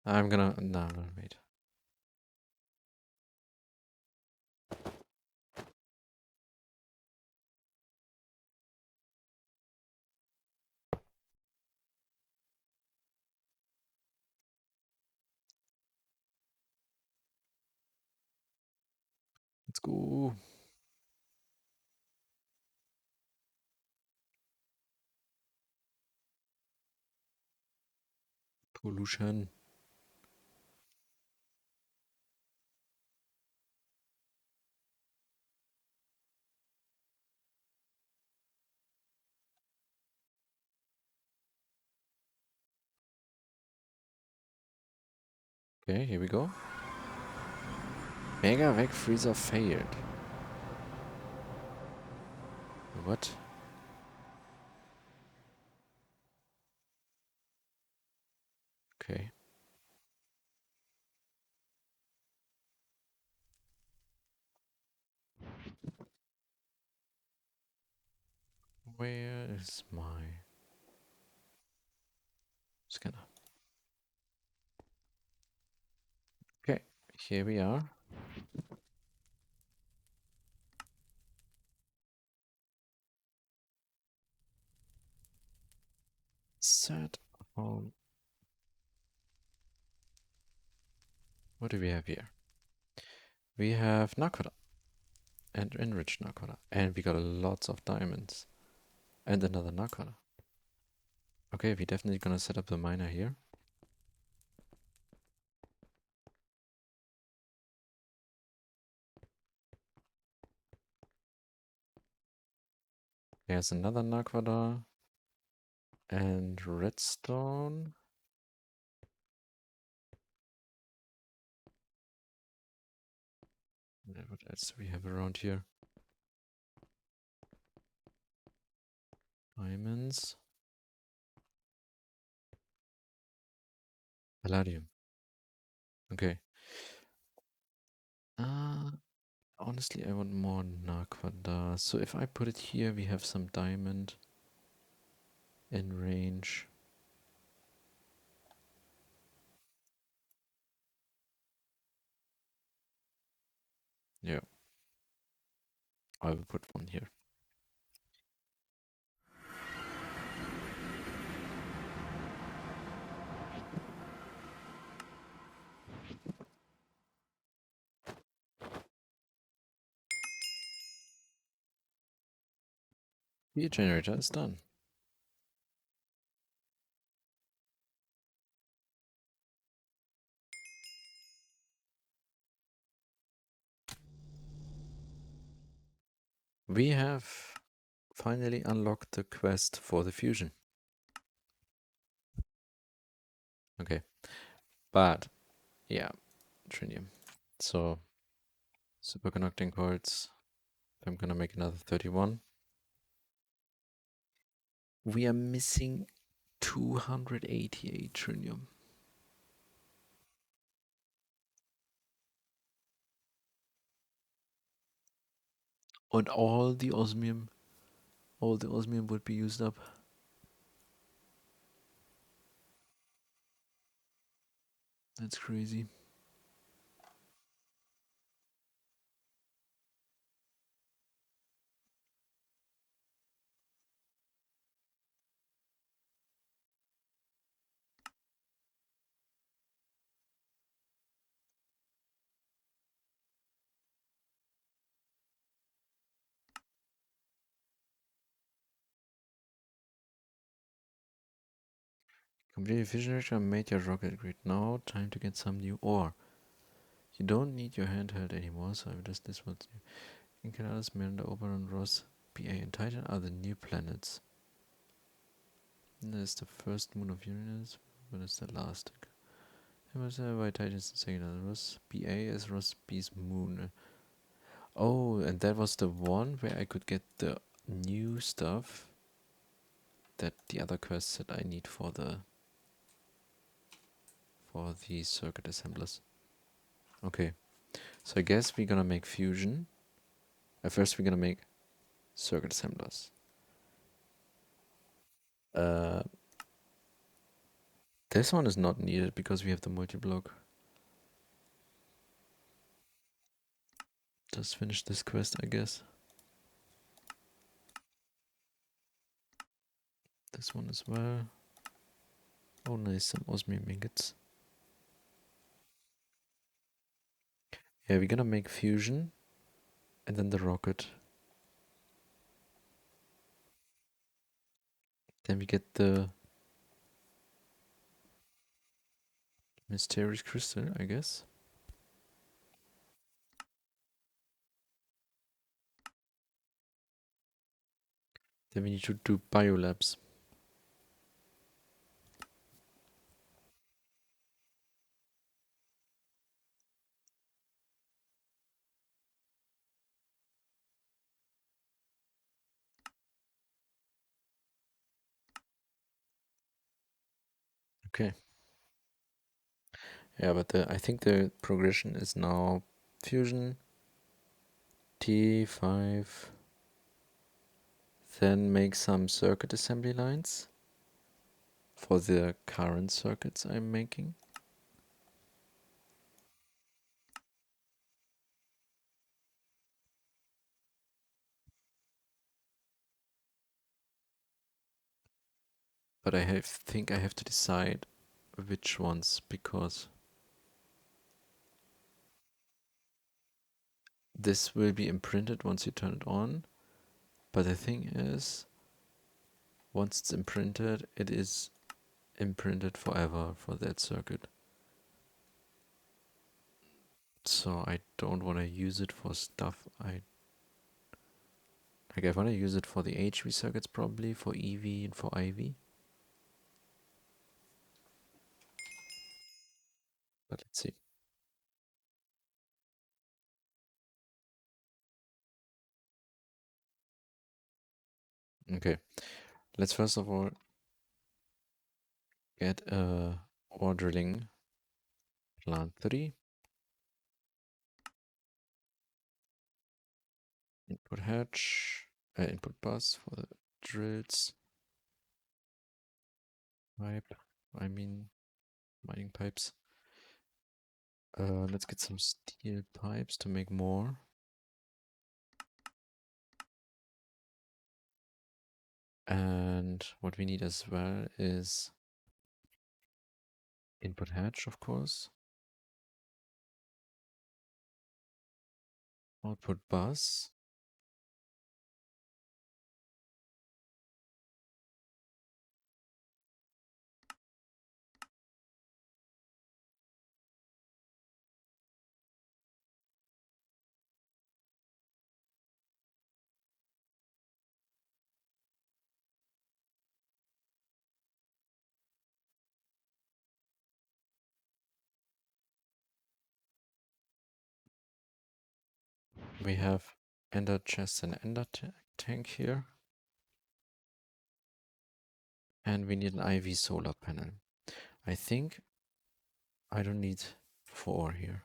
I'm gonna... No, wait. Let's go. Solution. Okay, here we go. Mega Vec Freezer failed. What? Okay. Where is my scanner? Okay, here we are. Set on. What do we have here? We have Nakoda and enriched Nakoda. And we got lots of diamonds. And another Nakoda. Okay, we're definitely gonna set up the miner here. There's another Nakoda. And redstone. What else do we have around here? Diamonds. Palladium. Okay. Honestly, I want more Nakoda. So if I put it here, we have some diamond in range. Yeah. I will put one here. The generator is done. We have finally unlocked the quest for the fusion. Okay. But, yeah, trinium. So, superconducting quartz. I'm gonna make another 31. We are missing 288 trinium. And all the osmium would be used up. That's crazy. Complete fission reactor and made your rocket grid. Now time to get some new ore. You don't need your handheld anymore, so I will just this one. Enceladus, Miranda, Oberon, Ross, BA, and Titan are the new planets. This is the first moon of Uranus. When is the last? Why Titan is the second? Ross BA is Ross B's moon. Oh, and that was the one where I could get the new stuff that the other quest said I need for the circuit assemblers. Okay, so I guess we're gonna make fusion. First we're gonna make circuit assemblers. This one is not needed because we have the multi-block. Just finish this quest, I guess. This one as well. Oh nice, some osmium ingots. Yeah, we're gonna make fusion and then the rocket. Then we get the Mysterious crystal, I guess. Then we need to do biolabs. Okay. Yeah, but I think the progression is now fusion T5, then make some circuit assembly lines for the current circuits I'm making. But think I have to decide which ones, because this will be imprinted once you turn it on. But the thing is, once it's imprinted, it is imprinted forever for that circuit. So I don't want to use it for stuff I want to use it for the HV circuits, probably for EV and for IV. But let's see. Okay, let's first of all get a ore drilling plant 3. Input hatch, input bus for the drills. Pipe, I mean mining pipes. Let's get some steel pipes to make more. And what we need as well is input hatch, of course. Output bus. We have ender chest and ender tank here. And we need an IV solar panel. I think I don't need 4 here.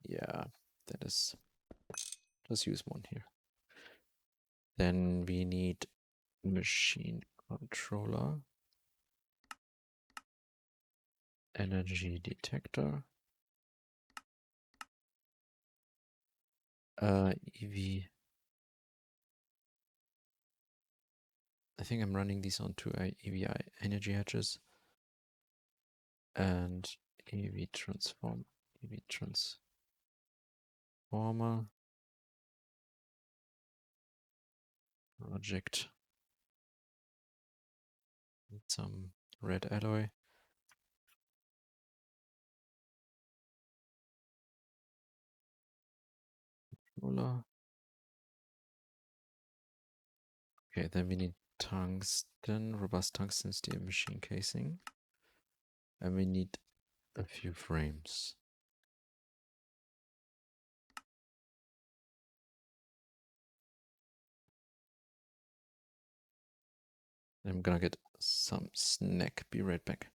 Yeah, that is. Let's use 1 here. Then we need machine controller, energy detector, EV. I think I'm running these on 2 EV energy hatches and EV transformer project. Need some red alloy. Controller. Okay, then we need tungsten, robust tungsten steel machine casing. And we need a few frames. I'm gonna get some snack. Be right back.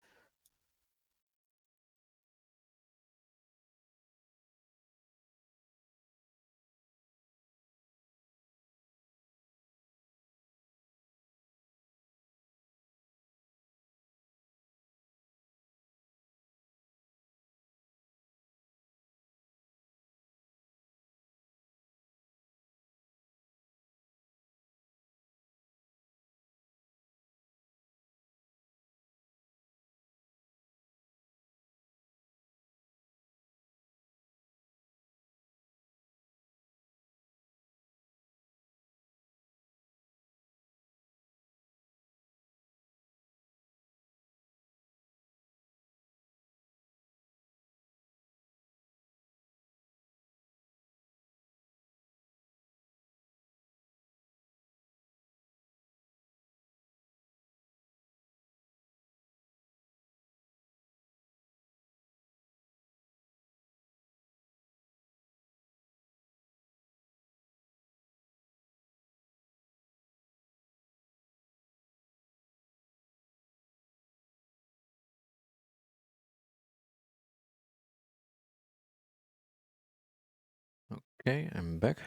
Okay, I'm back.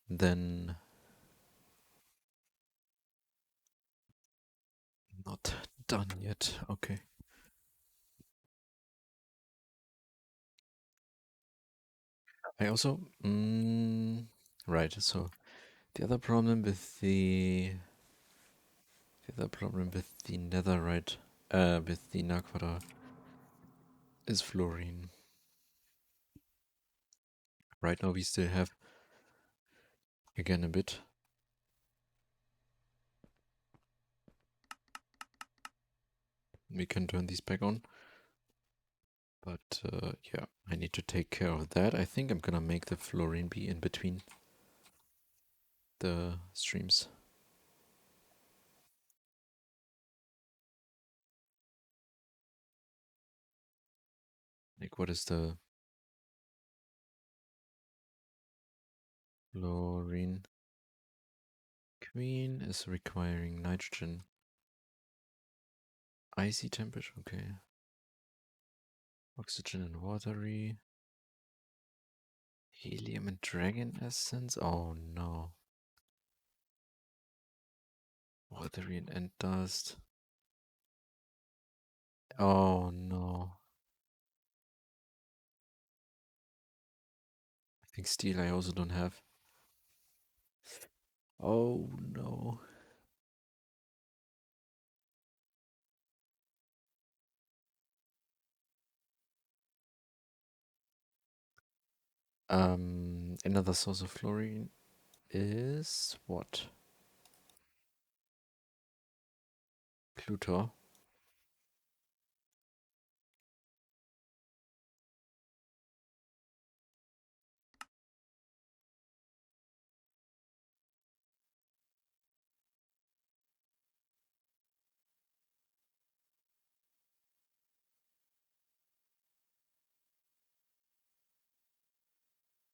Then not done yet. Okay. I also right. So the other problem with the netherite, with the Naquara is fluorine. Right now we still have again a bit. We can turn these back on. But yeah, I need to take care of that. I think I'm gonna make the fluorine be in between the streams. Like, what is the fluorine? Queen is requiring nitrogen. Icy temperature, okay. Oxygen and watery. Helium and dragon essence? Oh no. Watery and end dust. Oh no. I think steel I also don't have. Oh no. Another source of fluorine is what? Pluto.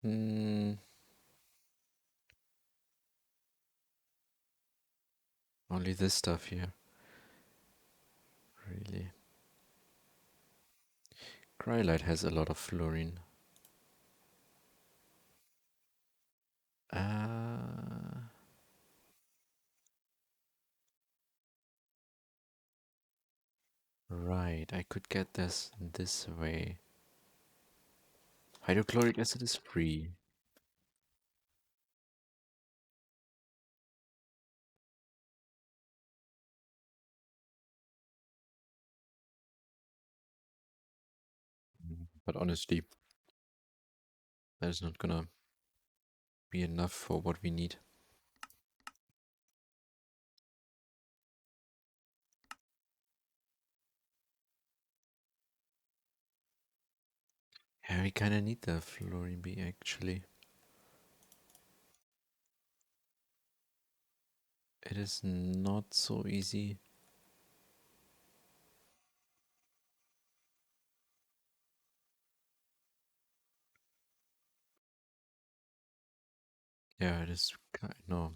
Hmm. Only this stuff here. Really. Cryolite has a lot of fluorine. Uh, right. I could get this way. Hydrochloric acid is free. But honestly, that is not gonna be enough for what we need. Yeah, we kinda need the fluorine B actually. It is not so easy. Yeah, it is. No.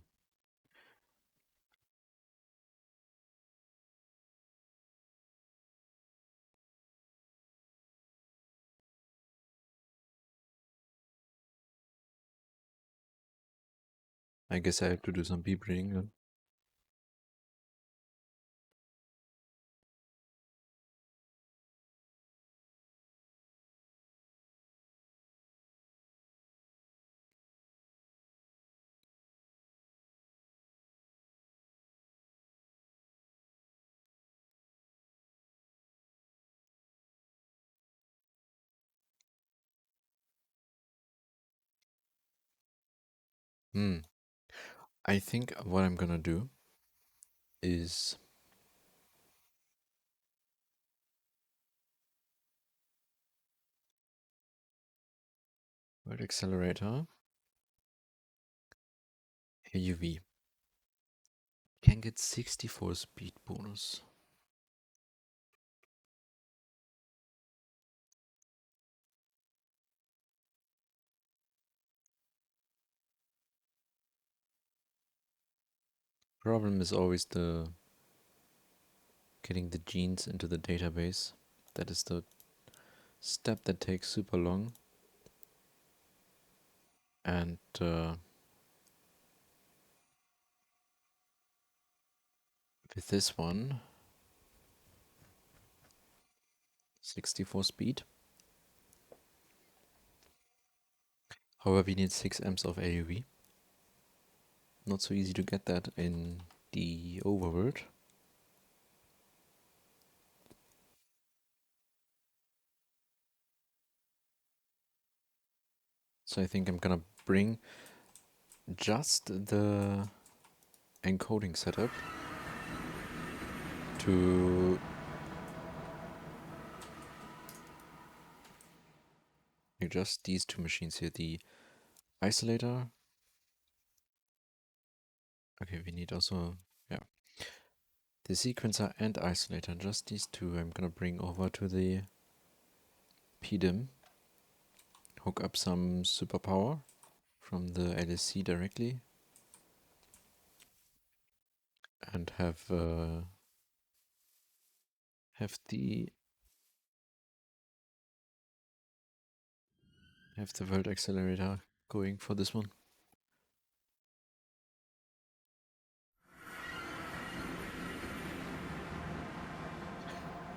I guess I have to do some beep reading then. Hmm. I think what I'm gonna do is word accelerator. LUV. Can get 64 speed bonus. Problem is always the getting the genes into the database. That is the step that takes super long. And with this one, 64 speed. However, we need 6 amps of LUV. Not so easy to get that in the overworld. So I think I'm gonna bring just the encoding setup to just these two machines here, the isolator. Okay, we need also, yeah, the sequencer and isolator, just these two I'm gonna bring over to the PDIM, hook up some superpower from the LSC directly, and have the world accelerator going for this one.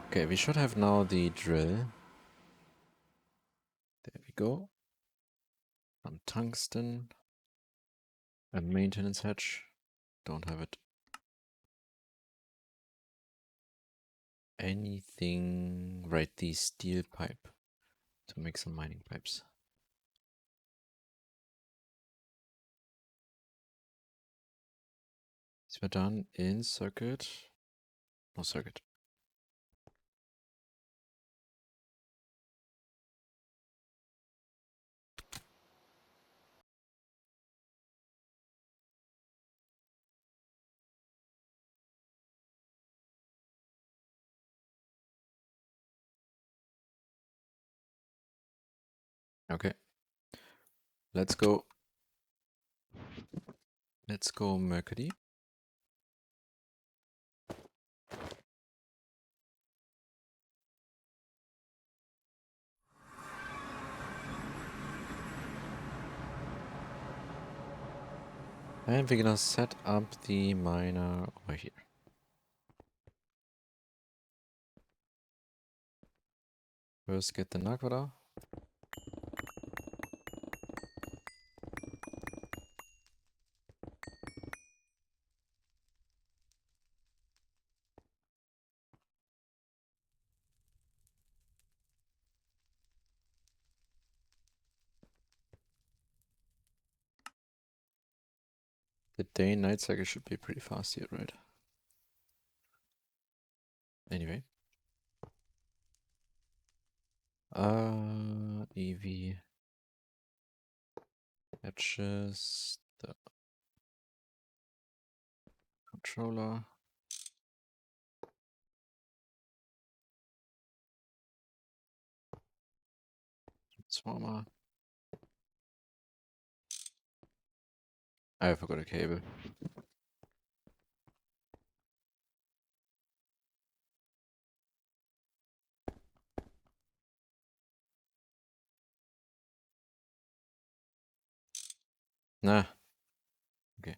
Okay, we should have now the drill. There we go. Some tungsten. A maintenance hatch. Don't have it. Anything. Right, the steel pipe to make some mining pipes. These were done in circuit. No circuit. Okay. Let's go. Let's go Mercury. And we're gonna set up the miner over here. First get the Naguara. The day and night cycle should be pretty fast here, right? Anyway. EV hatches, the controller. Transformer. I forgot a cable. Nah. Okay.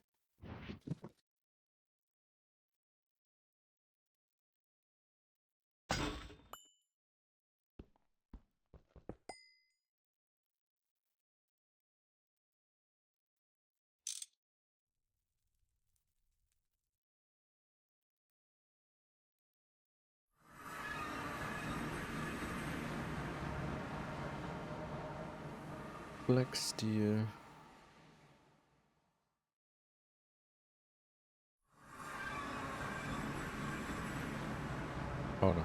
Black steel. Oh no.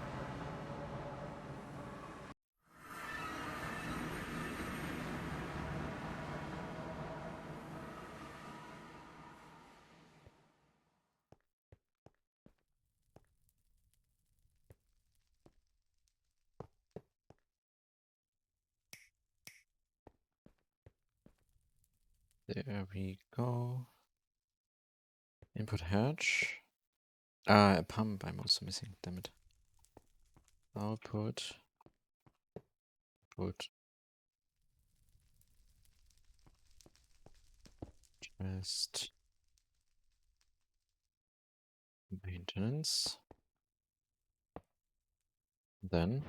There we go. Input hatch. A pump I'm also missing, damn it. Output. Put. Rest maintenance. Then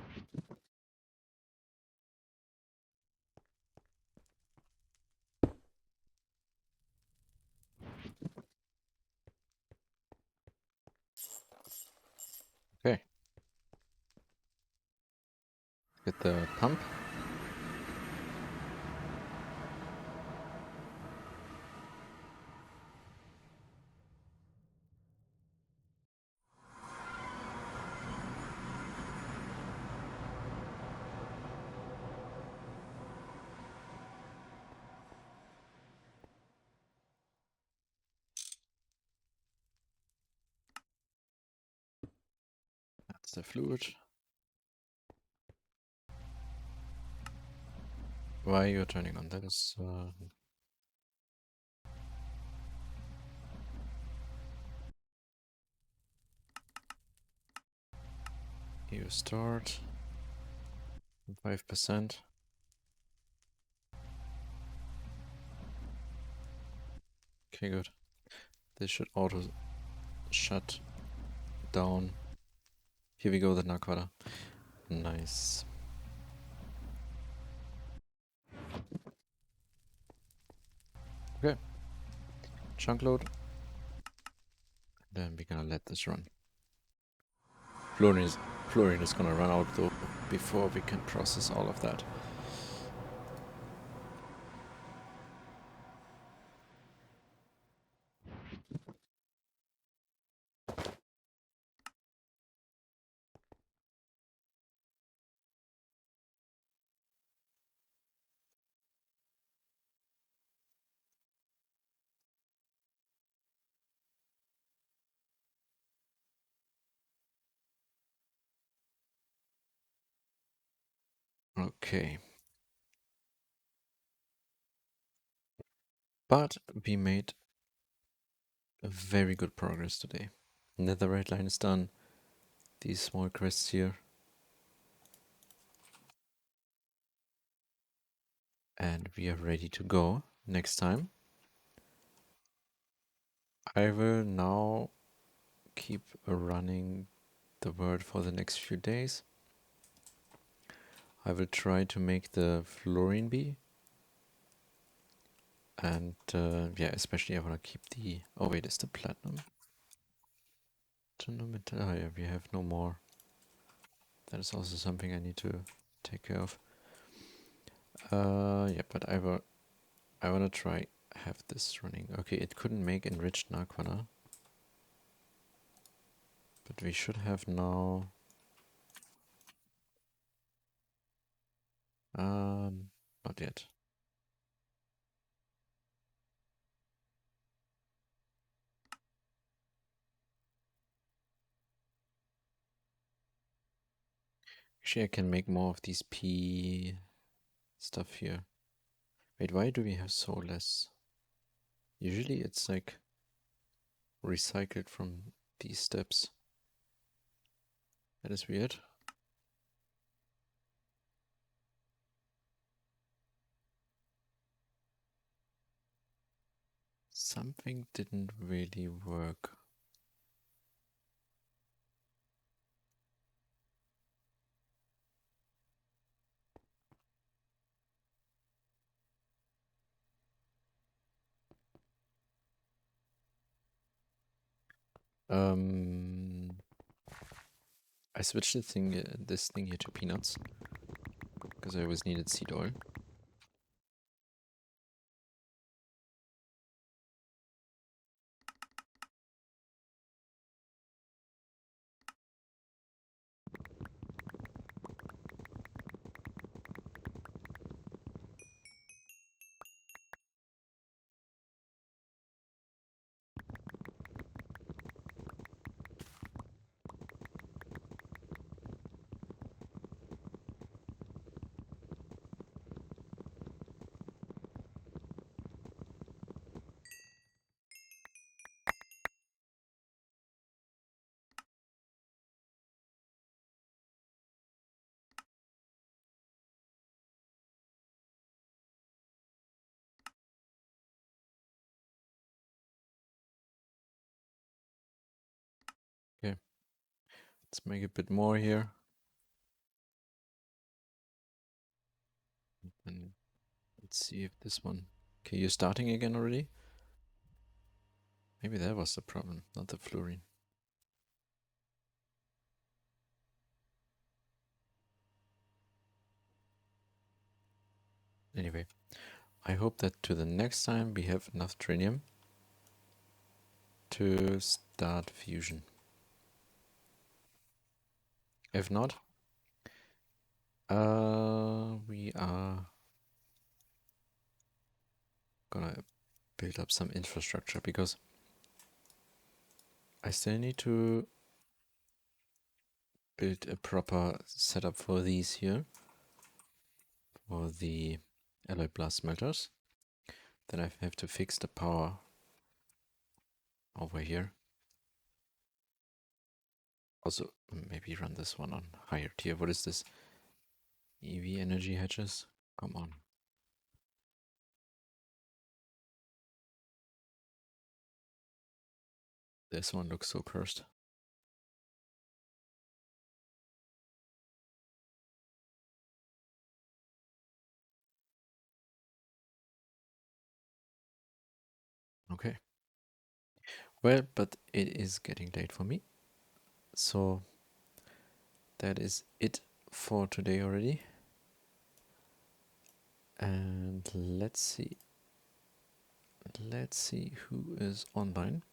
okay. Get the pump. That's the fluid. Why are you turning on? That is you start 5%. Okay, good. This should auto shut down. Here we go, the Naquada. Nice. Okay. Chunk load. Then we're gonna let this run. Fluorine is gonna run out though before we can process all of that. Okay. But we made a very good progress today. Netherite line is done. These small quests here. And we are ready to go. Next time, I will now keep running the word for the next few days. I will try to make the fluorine bee. And yeah, especially I want to keep the... Oh wait, it's the platinum. Oh yeah, we have no more. That is also something I need to take care of. Yeah, but I want to try have this running. Okay, it couldn't make enriched Narquana. But we should have now... not yet. Actually, I can make more of these P stuff here. Wait, why do we have so less? Usually it's like recycled from these steps. That is weird. Something didn't really work. I switched this thing here to peanuts because I always needed seed oil. Let's make a bit more here. And let's see if this one... Okay, you're starting again already? Maybe that was the problem, not the fluorine. Anyway, I hope that to the next time we have enough trinium to start fusion. If not, we are gonna build up some infrastructure, because I still need to build a proper setup for these here, for the alloy blast smelters. Then I have to fix the power over here. Also, maybe run this one on higher tier. What is this? EV energy hedges? Come on. This one looks so cursed. Okay. Well, but it is getting late for me. So that is it for today already. And let's see. Let's see who is online.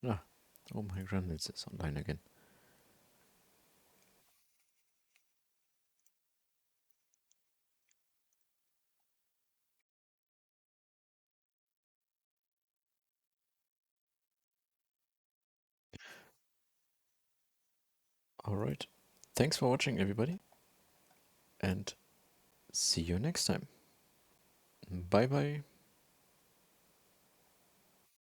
Ah, oh my goodness, is online again. Alright. Thanks for watching, everybody. And see you next time. Bye bye.